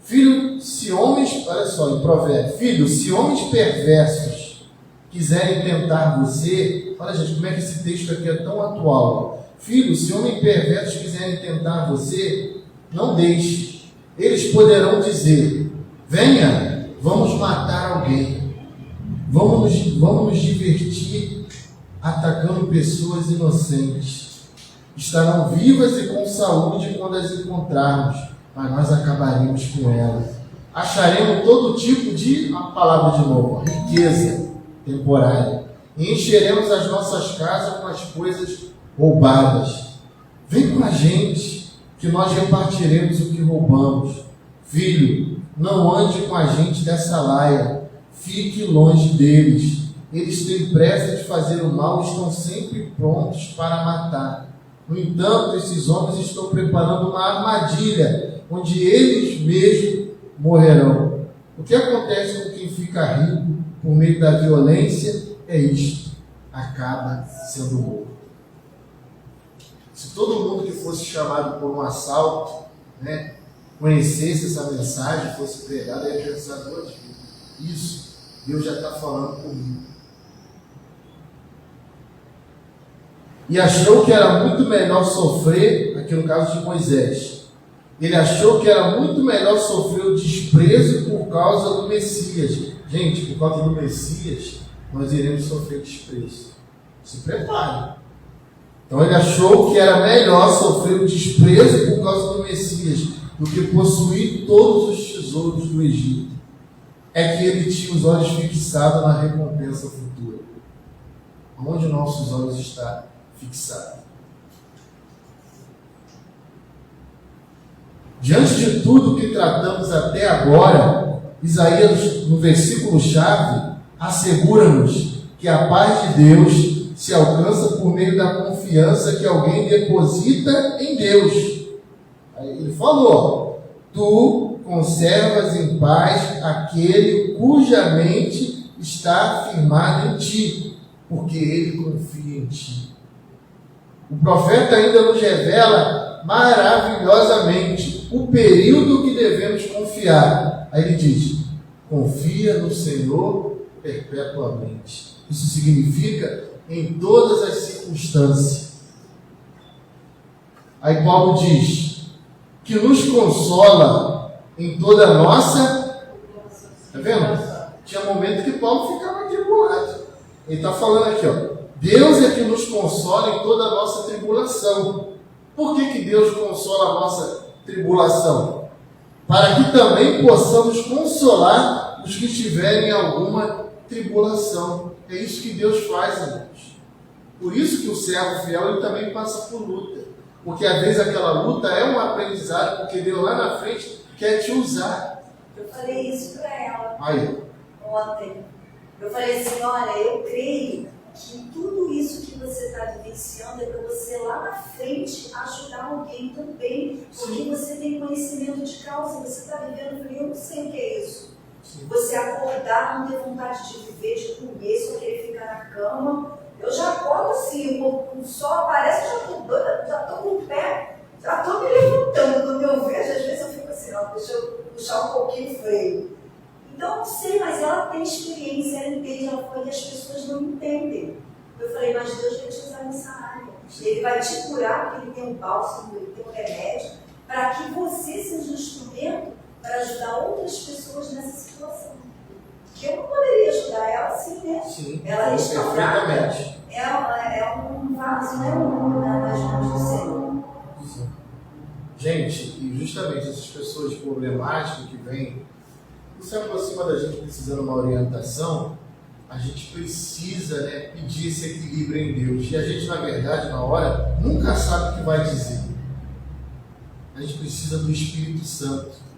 Filho, se homens, olha só, em Provérbios, filho, se homens perversos quiserem tentar você, olha gente, como é que esse texto aqui é tão atual. Filho, se homens perversos quiserem tentar você, não deixe. Eles poderão dizer, venha, vamos matar alguém. Vamos nos divertir atacando pessoas inocentes. Estarão vivas e com saúde quando as encontrarmos, mas nós acabaremos com elas. Acharemos todo tipo de, a palavra de novo, riqueza temporária. E encheremos as nossas casas com as coisas roubadas. Vem com a gente, que nós repartiremos o que roubamos. Filho, não ande com a gente dessa laia. Fique longe deles. Eles têm pressa de fazer o mal e estão sempre prontos para matar. No entanto, esses homens estão preparando uma armadilha, onde eles mesmos morrerão. O que acontece com quem fica rico por meio da violência é isto: acaba sendo morto. Se todo mundo que fosse chamado por um assalto, conhecesse essa mensagem, fosse pregada, ia pensar duas vezes. Isso, Deus já está falando comigo. E achou que era muito melhor sofrer, aqui no caso de Moisés, ele achou que era muito melhor sofrer o desprezo por causa do Messias. Gente, por causa do Messias, nós iremos sofrer desprezo. Se prepare. Então ele achou que era melhor sofrer o desprezo por causa do Messias do que possuir todos os tesouros do Egito. É que ele tinha os olhos fixados na recompensa futura. Onde nossos olhos estão fixados? Diante de tudo que tratamos até agora, Isaías, no versículo-chave, assegura-nos que a paz de Deus se alcança por meio da confiança que alguém deposita em Deus. Aí ele falou: tu conservas em paz aquele cuja mente está firmada em ti, porque ele confia em ti. O profeta ainda nos revela maravilhosamente o período que devemos confiar. Aí ele diz: confia no Senhor perpetuamente. Isso significa em todas as circunstâncias. Aí Paulo diz que nos consola em toda a nossa... Está vendo? Tinha momento que Paulo ficava atribulado. Ele está falando aqui, ó. Deus é que nos consola em toda a nossa tribulação. Por que Deus consola a nossa tribulação? Para que também possamos consolar os que estiverem em alguma tribulação. É isso que Deus faz, irmãos. Por isso que o servo fiel ele também passa por luta. Porque às vezes aquela luta é um aprendizado, porque Deus lá na frente quer te usar. Eu falei isso para ela Aí. ontem. Eu falei assim, olha, eu creio que tudo isso que você está vivenciando é para você lá na frente ajudar alguém também. Porque você tem conhecimento de causa, você está vivendo. Eu falei, eu não sei o que é isso. Sim. Você acordar, não ter vontade de viver, de comer, só querer ficar na cama. Eu já acordo assim, o sol aparece, eu já estou doida, já estou com o pé, já estou me levantando. Quando eu vejo, às vezes eu fico assim, ó, deixa eu puxar um pouquinho o freio. Então, não sei, mas ela tem experiência, ela entende, ela falou, e as pessoas não entendem. Eu falei, mas Deus vai te usar nessa área. Ele vai te curar, porque ele tem um bálsamo, ele tem um remédio, para que você seja um instrumento para ajudar outras pessoas nessa situação. Que eu não poderia ajudar ela assim, né? Sim, ela restaurada é um vaso, né? Nas mãos do Senhor. Sim. Gente, e justamente essas pessoas problemáticas que vêm, se aproxima da gente precisando de uma orientação, a gente precisa, pedir esse equilíbrio em Deus. E a gente, na verdade, na hora, nunca sabe o que vai dizer. A gente precisa do Espírito Santo.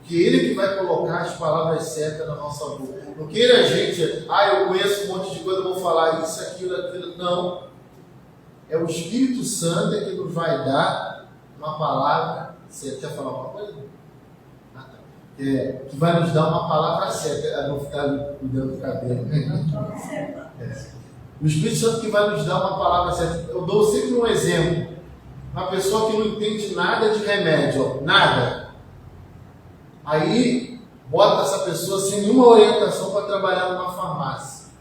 Porque Ele é que vai colocar as palavras certas na nossa boca. Não queira a gente, eu conheço um monte de coisa, eu vou falar isso, aquilo, aquilo. Não. É o Espírito Santo que nos vai dar uma palavra. Você quer falar uma coisa? Que vai nos dar uma palavra certa. Não ficar cuidando do cabelo. O Espírito Santo que vai nos dar uma palavra certa. Eu dou sempre um exemplo. Uma pessoa que não entende nada de remédio, nada. Aí, bota essa pessoa sem nenhuma orientação para trabalhar numa farmácia.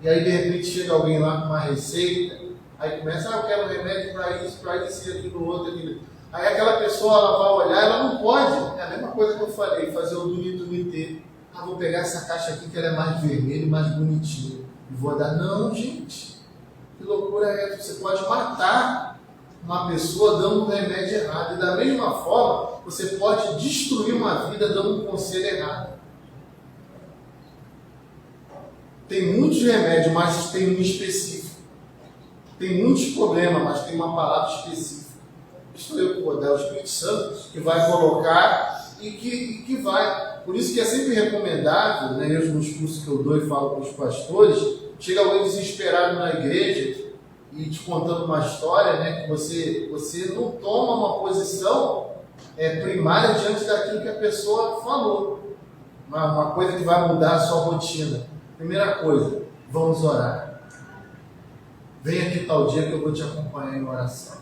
E aí, de repente, chega alguém lá com uma receita. Aí começa, eu quero remédio para isso e aquilo, outro, aquilo. Aí aquela pessoa, ela vai olhar, ela não pode. É a mesma coisa que eu falei, fazer o bonito. Vou pegar essa caixa aqui que ela é mais vermelha e mais bonitinha. E vou dar. Não, gente. Que loucura é essa? Você pode matar uma pessoa dando um remédio errado. E da mesma forma, você pode destruir uma vida dando um conselho errado. Tem muitos remédios, mas tem um específico. Tem muitos problemas, mas tem uma palavra específica. Isso eu que vou dar, o Espírito Santo que vai colocar e que vai. Por isso que é sempre recomendável, né, mesmo nos cursos que eu dou e falo para os pastores, chega alguém desesperado na igreja e te contando uma história, né, que você não toma uma posição primária diante daquilo que a pessoa falou. Uma coisa que vai mudar a sua rotina. Primeira coisa, vamos orar. Vem aqui tal dia que eu vou te acompanhar em oração.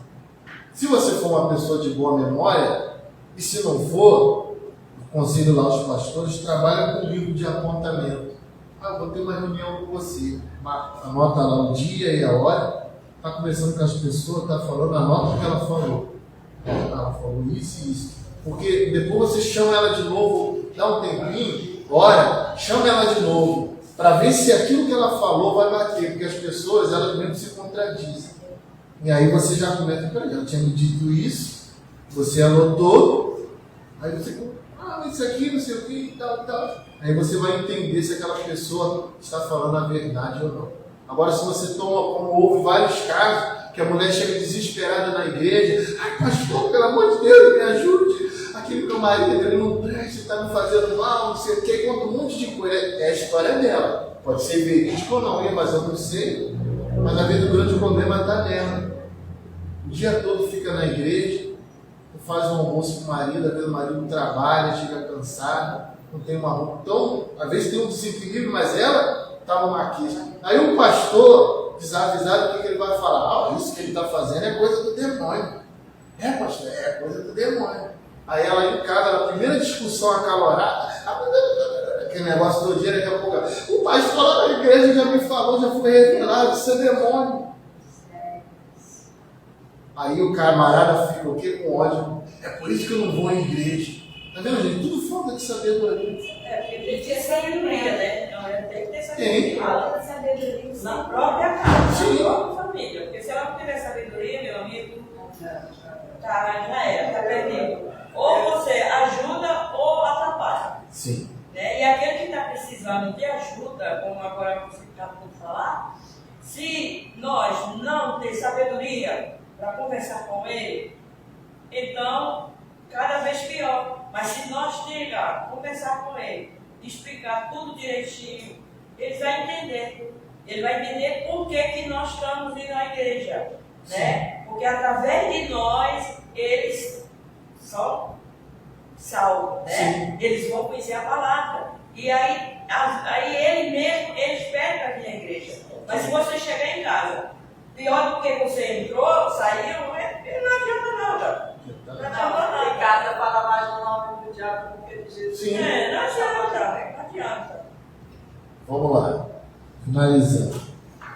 Se você for uma pessoa de boa memória, e se não for, o conselho lá dos pastores trabalha com livro de apontamento. Eu vou ter uma reunião com você. Anota lá o dia e a hora. Está conversando com as pessoas, está falando, anota o que ela falou. Ela falou isso e isso. Porque depois você chama ela de novo, dá um tempinho, ora, chama ela de novo, para ver se aquilo que ela falou vai bater. Porque as pessoas, elas mesmo se contradizem. E aí você já começa, peraí, ela tinha me dito isso, você anotou, aí você, isso aqui, não sei o que, e tal. Aí você vai entender se aquela pessoa está falando a verdade ou não. Agora, se você toma, como houve vários casos, que a mulher chega desesperada na igreja, pastor, pelo amor de Deus, me ajude, aquele meu marido, ele não presta, está me fazendo mal, não sei o que, conta um monte de coisa, é a história dela, pode ser verídico ou não, mas eu não sei, mas às vezes o grande problema está nela. O dia todo fica na igreja, faz um almoço com o marido, às vezes o marido trabalha, chega cansado, não tem uma roupa. Então, às vezes tem um desequilíbrio, mas ela está numa queixa. Aí o pastor, desavisado, o que ele vai falar? Isso que ele está fazendo é coisa do demônio. É, pastor, é coisa do demônio. Aí ela em casa, na primeira discussão acalorada, aquele negócio do dia, daqui a pouco, o pastor lá na igreja já me falou, já foi revelado, isso é demônio. Aí o camarada fica o quê? Com ódio. É por isso que eu não vou em igreja. Tá vendo, gente? Tudo falta de sabedoria. Porque tem que ter sabedoria, né? Não, tem que ter sabedoria. Falta de sabedoria Na própria casa, na própria família. Porque se ela não tiver sabedoria, meu amigo, já era, tá perdido. Ou você ajuda ou atrapalha. Sim. Né? E aquele que está precisando de ajuda, como agora você acabou de falar, se nós não temos sabedoria para conversar com ele, então cada vez pior. Mas se nós chegar, conversar com ele, explicar tudo direitinho, ele vai entender. Ele vai entender por que nós estamos indo à igreja. Né? Porque através de nós, eles são salvos. Né? Eles vão conhecer a palavra. E aí ele mesmo, eles pedem para vir à igreja. Mas se você chegar em casa, pior do que você entrou, saiu, não adianta nada. Não adianta nada. Em casa fala mais no nome do diabo do que de Jesus. Sim. Não adianta. Vamos lá. Finalizando.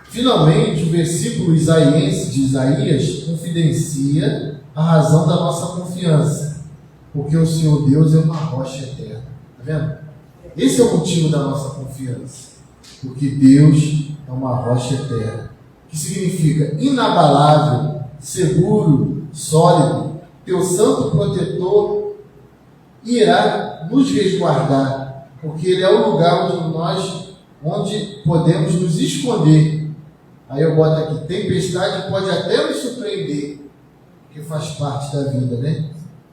Finalmente, o versículo isaiense de Isaías confidencia a razão da nossa confiança. Porque o Senhor Deus é uma rocha eterna. Está vendo? Esse é o motivo da nossa confiança. Porque Deus é uma rocha eterna. Que significa inabalável, seguro, sólido. Teu santo protetor irá nos resguardar, porque Ele é o lugar onde podemos nos esconder. Aí eu boto aqui, tempestade pode até nos surpreender, que faz parte da vida, né?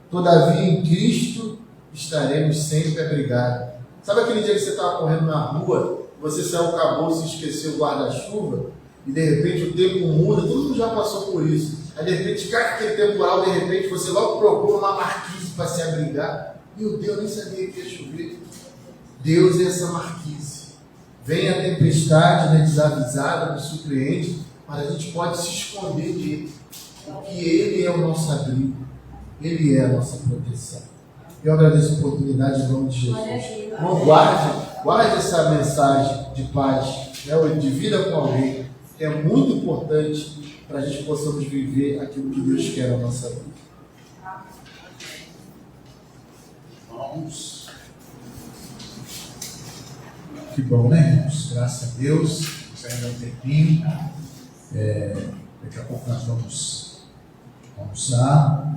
Todavia em Cristo estaremos sempre abrigados. Sabe aquele dia que você estava correndo na rua, você saiu o cabouço e esqueceu o guarda-chuva, e de repente o tempo muda, todo mundo já passou por isso. Aí de repente cai aquele temporal, de repente você logo procura uma marquise para se abrigar. Meu Deus, eu nem sabia que ia chover. Deus é essa marquise. Vem a tempestade, né, desavisada, nos surpreende, mas a gente pode se esconder dele, porque ele é o nosso abrigo, ele é a nossa proteção. Eu agradeço a oportunidade em nome de Jesus. Então, guarde essa mensagem de paz, né, de vida com alguém, que é muito importante para a gente possamos viver aquilo que Deus quer na nossa vida. Vamos. Que bom, né, irmãos? Graças a Deus. Vamos ainda um tempinho. Daqui a pouco nós vamos almoçar.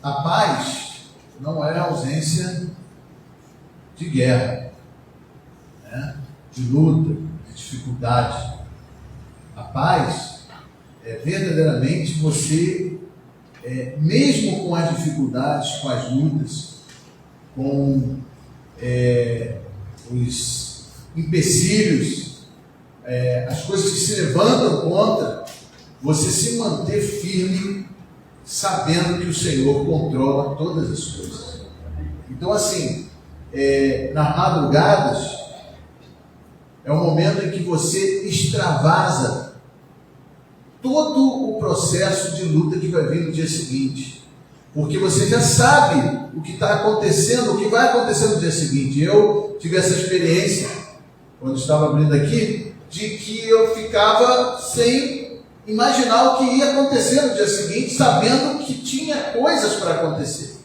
A paz não era a ausência de guerra, né? De luta, de dificuldade. A paz é verdadeiramente você, mesmo com as dificuldades, com as lutas, com os empecilhos, as coisas que se levantam contra, você se manter firme, sabendo que o Senhor controla todas as coisas. Então, assim, nas madrugadas, é o momento em que você extravasa todo o processo de luta que vai vir no dia seguinte. Porque você já sabe o que está acontecendo, o que vai acontecer no dia seguinte. Eu tive essa experiência, quando estava abrindo aqui, de que eu ficava sem imaginar o que ia acontecer no dia seguinte, sabendo que tinha coisas para acontecer.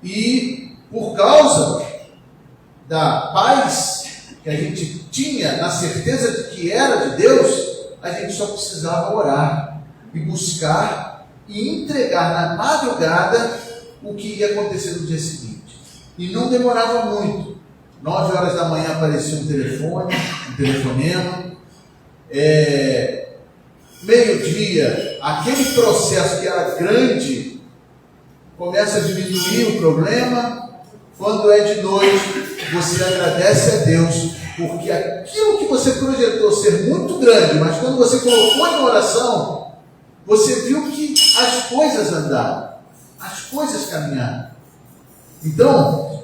E por causa da paz que a gente tinha, na certeza de que era de Deus, a gente só precisava orar e buscar e entregar na madrugada o que ia acontecer no dia seguinte. E não demorava muito. 9 horas da manhã aparecia um telefonema. Meio-dia, aquele processo que era grande começa a diminuir o problema. Quando é de noite, você agradece a Deus, porque aquilo que você projetou ser muito grande, mas quando você colocou em oração, você viu que as coisas andaram, as coisas caminharam. Então,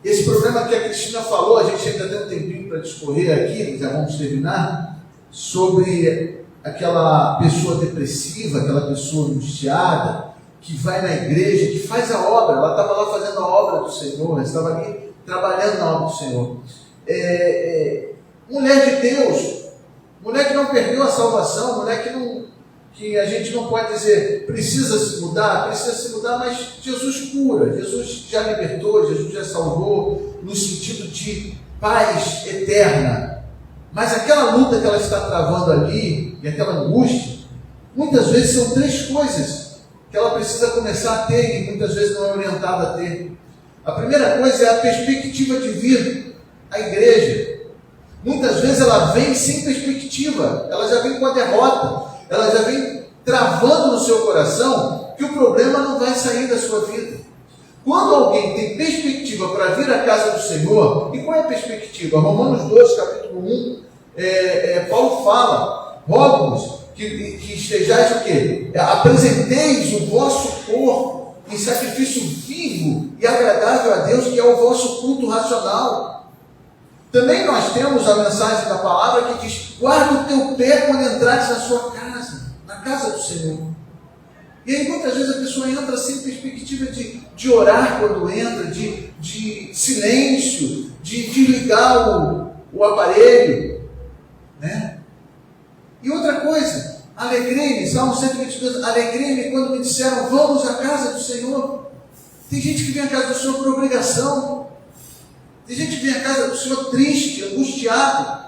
esse problema que a Cristina falou, a gente ainda tem um tempinho para discorrer aqui, já vamos terminar, sobre aquela pessoa depressiva, aquela pessoa angustiada, que vai na igreja, que faz a obra. Ela estava lá fazendo a obra do Senhor, ela estava ali trabalhando na obra do Senhor. Mulher de Deus, mulher que não perdeu a salvação, mulher que a gente não pode dizer precisa se mudar, mas Jesus cura, Jesus já libertou, Jesus já salvou, no sentido de paz eterna. Mas aquela luta que ela está travando ali, e aquela angústia, muitas vezes são 3 coisas que ela precisa começar a ter, e muitas vezes não é orientada a ter. A primeira coisa é a perspectiva de vir à igreja. Muitas vezes ela vem sem perspectiva, ela já vem com a derrota, ela já vem travando no seu coração que o problema não vai sair da sua vida. Quando alguém tem perspectiva para vir à casa do Senhor, e qual é a perspectiva? Romanos 2, capítulo 1, Paulo fala: rogo-vos que estejais o quê? Apresenteis o vosso corpo em sacrifício vivo e agradável a Deus, que é o vosso culto racional. Também nós temos a mensagem da palavra que diz: guarda o teu pé quando entrares na sua casa, na casa do Senhor. E aí muitas vezes a pessoa entra sem perspectiva de orar quando entra, de silêncio, de ligar o aparelho, né? E outra coisa, alegrei-me, Salmo 122, alegrei-me quando me disseram: vamos à casa do Senhor. Tem gente que vem à casa do Senhor por obrigação, tem gente que vem à casa do Senhor triste, angustiado.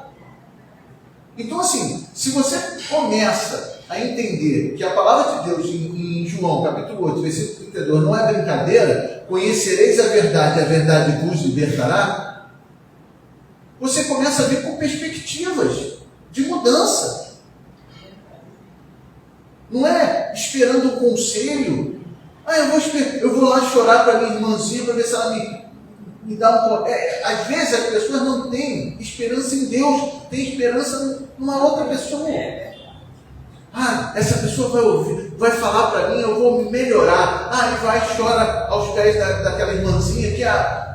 Então, assim, se você começa a entender que a palavra de Deus em João, capítulo 8, versículo 32, não é brincadeira, conhecereis a verdade vos libertará, você começa a ver com perspectivas de mudança. Não é esperando um conselho. Eu vou lá chorar para minha irmãzinha para ver se ela me dá um... Às vezes as pessoas não têm esperança em Deus, têm esperança numa outra pessoa. Essa pessoa vai ouvir, vai falar para mim, eu vou melhorar. E vai e chora aos pés daquela irmãzinha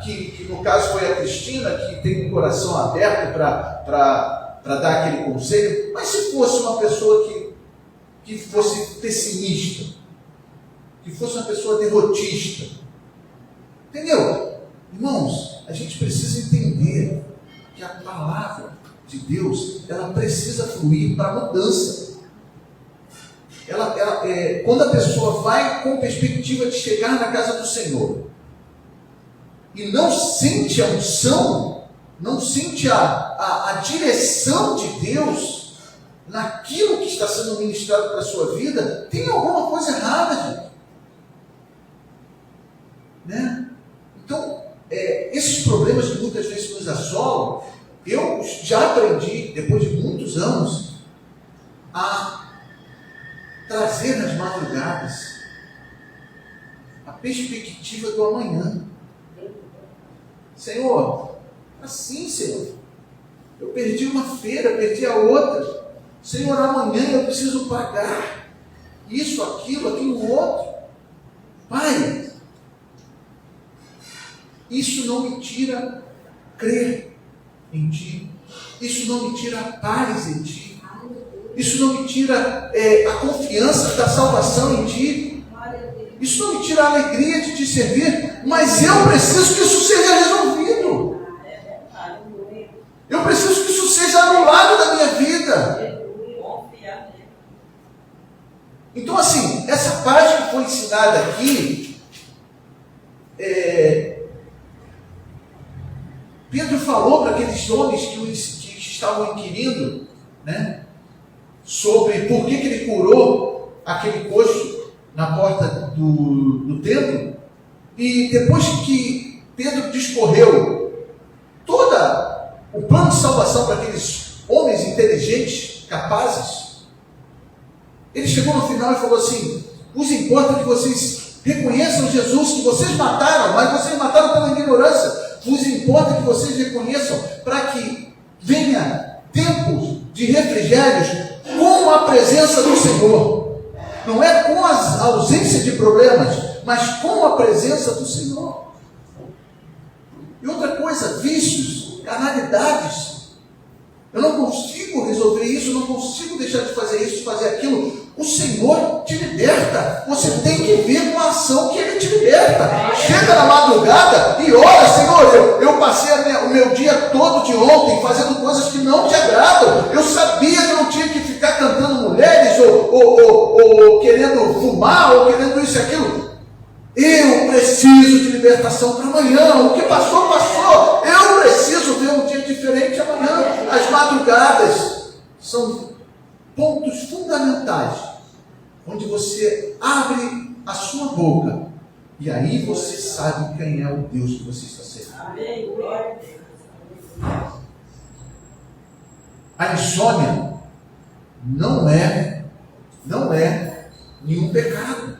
que no caso foi a Cristina, que tem o coração aberto para dar aquele conselho. Mas se fosse uma pessoa que fosse pessimista, que fosse uma pessoa derrotista, entendeu? Irmãos, a gente precisa entender que a palavra de Deus, ela precisa fluir para mudança. Quando a pessoa vai com perspectiva de chegar na casa do Senhor e não sente a unção, não sente a direção de Deus naquilo que está sendo ministrado para a sua vida, tem alguma coisa errada, gente. Né? Então, esses problemas que muitas vezes nos assolam, eu já aprendi, depois de muitos anos, a trazer nas madrugadas a perspectiva do amanhã. Senhor, assim, Senhor, eu perdi uma feira, perdi a outra. Senhor, amanhã eu preciso pagar isso, aquilo outro. Pai, isso não me tira crer em Ti. Isso não me tira a paz em Ti. Isso não me tira a confiança da salvação em Ti. Isso não me tira a alegria de Te servir. Mas eu preciso que isso seja resolvido. Eu preciso que isso seja anulado da minha vida. Então, assim, essa paz que foi ensinada aqui, Pedro falou para aqueles homens que estavam inquirindo, né, sobre por que ele curou aquele coxo na porta do templo. E depois que Pedro discorreu todo o plano de salvação para aqueles homens inteligentes, capazes, ele chegou no final e falou assim: os importa que vocês reconheçam Jesus, que vocês mataram, mas vocês mataram pela ignorância. Vos importa que vocês reconheçam, para que venha tempos de refrigérios com a presença do Senhor. Não é com a ausência de problemas, mas com a presença do Senhor. E outra coisa, vícios, carnalidades. Eu não consigo resolver isso, eu não consigo deixar de fazer isso, de fazer aquilo. O Senhor te liberta. Você tem que vir com a ação que Ele te liberta. Chega na madrugada e ora: Senhor, eu passei o meu dia todo de ontem fazendo coisas que não te agradam. Eu sabia que eu não tinha que ficar cantando mulheres, ou querendo fumar, ou querendo isso e aquilo. Eu preciso de libertação para amanhã. O que passou, passou. Eu preciso ver um dia diferente amanhã. As madrugadas são pontos fundamentais, onde você abre a sua boca e aí você sabe quem é o Deus que você está servindo. A insônia não é nenhum pecado.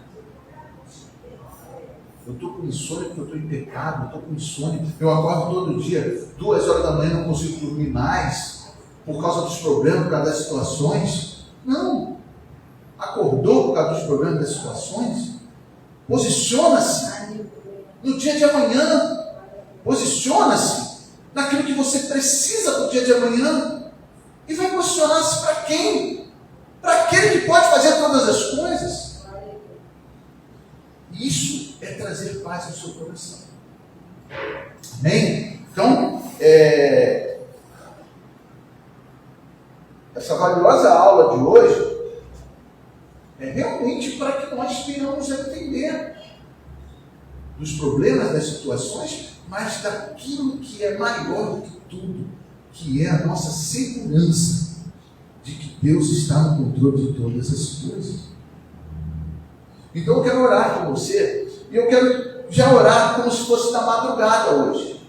Eu estou com insônia porque eu estou em pecado, eu estou com insônia, eu acordo todo dia, 2 horas da manhã não consigo dormir mais, por causa dos problemas, por causa das situações. Não. Acordou por causa dos problemas, das situações? Posiciona-se no dia de amanhã. Posiciona-se naquilo que você precisa para o dia de amanhã. E vai posicionar-se para quem? Para aquele que pode fazer todas as coisas. Isso é trazer paz ao seu coração. Amém? Então, essa valiosa aula de hoje é realmente para que nós tenhamos a entender dos problemas, das situações, mas daquilo que é maior do que tudo, que é a nossa segurança de que Deus está no controle de todas as coisas. Então eu quero orar com você, e eu quero já orar como se fosse na madrugada hoje.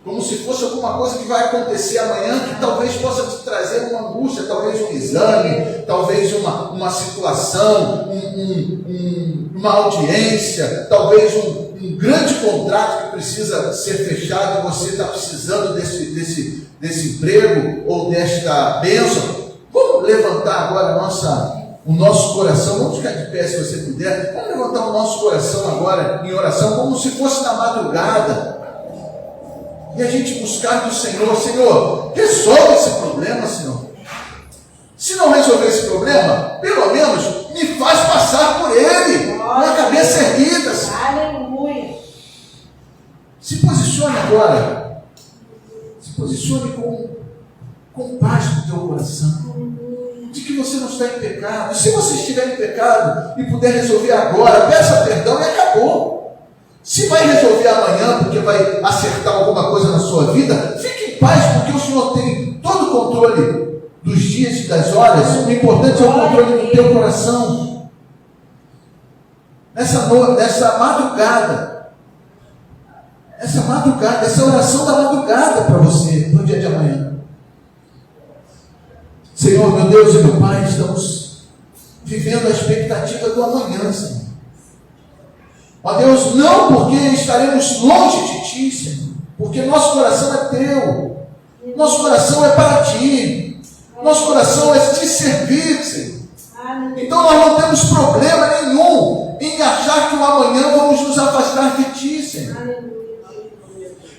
como se fosse alguma coisa que vai acontecer amanhã, que talvez possa te trazer uma angústia, talvez um exame, talvez uma situação, uma audiência, talvez um grande contrato que precisa ser fechado e você está precisando desse emprego ou desta bênção. Vamos levantar agora o nosso coração, vamos ficar de pé se você puder, vamos levantar o nosso coração agora em oração, como se fosse na madrugada, e a gente buscar do Senhor: Senhor, resolve esse problema, Senhor. Se não resolver esse problema, pelo menos me faz passar por ele, com a cabeça erguida, Senhor. Aleluia. Se posicione agora, se posicione com paz no teu coração, de que você não está em pecado. Se você estiver em pecado e puder resolver agora, peça perdão e acabou. Se vai resolver amanhã porque vai acertar alguma coisa na sua vida, fique em paz, porque o Senhor tem todo o controle dos dias e das horas. O importante é o controle do teu coração. Nessa madrugada, essa oração da madrugada para você, no dia de amanhã. Senhor, meu Deus e meu Pai, estamos vivendo a expectativa do amanhã, Senhor. Ó Deus, não porque estaremos longe de Ti, Senhor, porque nosso coração é Teu, nosso coração é para Ti, nosso coração é Te servir, Senhor. Então nós não temos problema nenhum em achar que o amanhã vamos nos afastar de Ti, Senhor.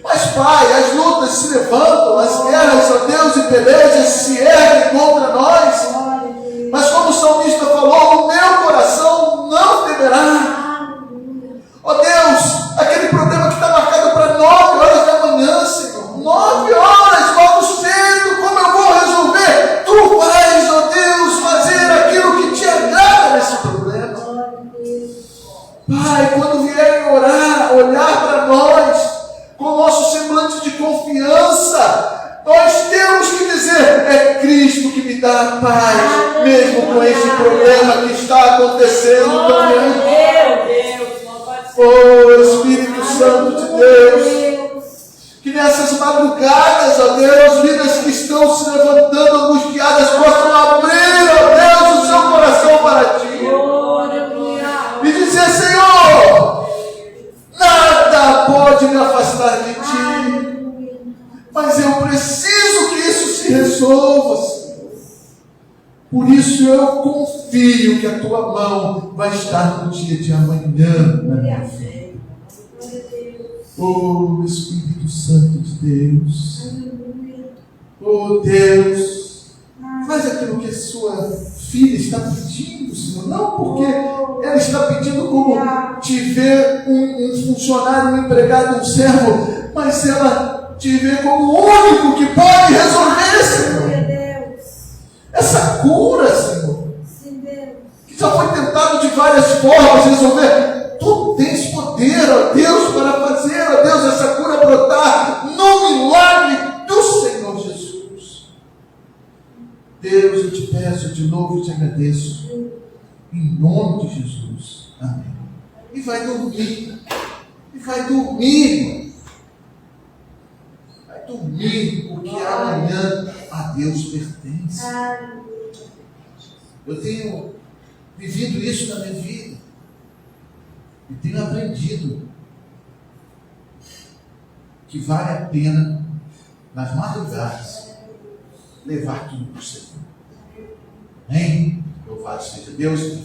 Mas, Pai, as lutas se levantam, as guerras, ó Deus, e pelejas se erguem contra nós. Mas como o salmista falou, o meu coração não temerá. Ó Deus, aquele problema que está marcado para 9 horas da manhã, Senhor. 9 horas, logo cedo, como eu vou resolver? Tu vais, ó Deus, fazer aquilo que te agrada nesse problema. Pai, quando vierem orar, olhar para nós, com o nosso semblante de confiança, nós temos que dizer: é Cristo que me dá a paz, mesmo com esse problema que está acontecendo também. Oh, Espírito Santo de Deus, que nessas madrugadas, ó Deus, vidas que estão se levantando angustiadas possam abrir, ó Deus, o seu coração para Ti e dizer: Senhor, nada pode me afastar de Ti, mas eu preciso que isso se resolva, Senhor. Por isso eu confio que a Tua mão vai estar no dia de amanhã na minha vida. Oh, Espírito Santo de Deus, oh Deus, faz aquilo que a sua filha está pedindo, Senhor. Não porque ela está pedindo como te ver um funcionário, um empregado, um servo, mas ela te vê como o único que pode resolver, Senhor. Essa cura, Senhor, que já foi tentado de várias formas resolver. Tu tens poder, ó Deus, para fazer, ó Deus, essa cura brotar no milagre do Senhor Jesus. Deus, eu te peço, eu te louvo e te agradeço, em nome de Jesus. Amém. E vai dormir, porque amanhã a Deus pertence. Eu tenho vivido isso na minha vida e tenho aprendido que vale a pena, nas madrugadas, levar tudo para o Senhor. Amém? Louvado seja Deus.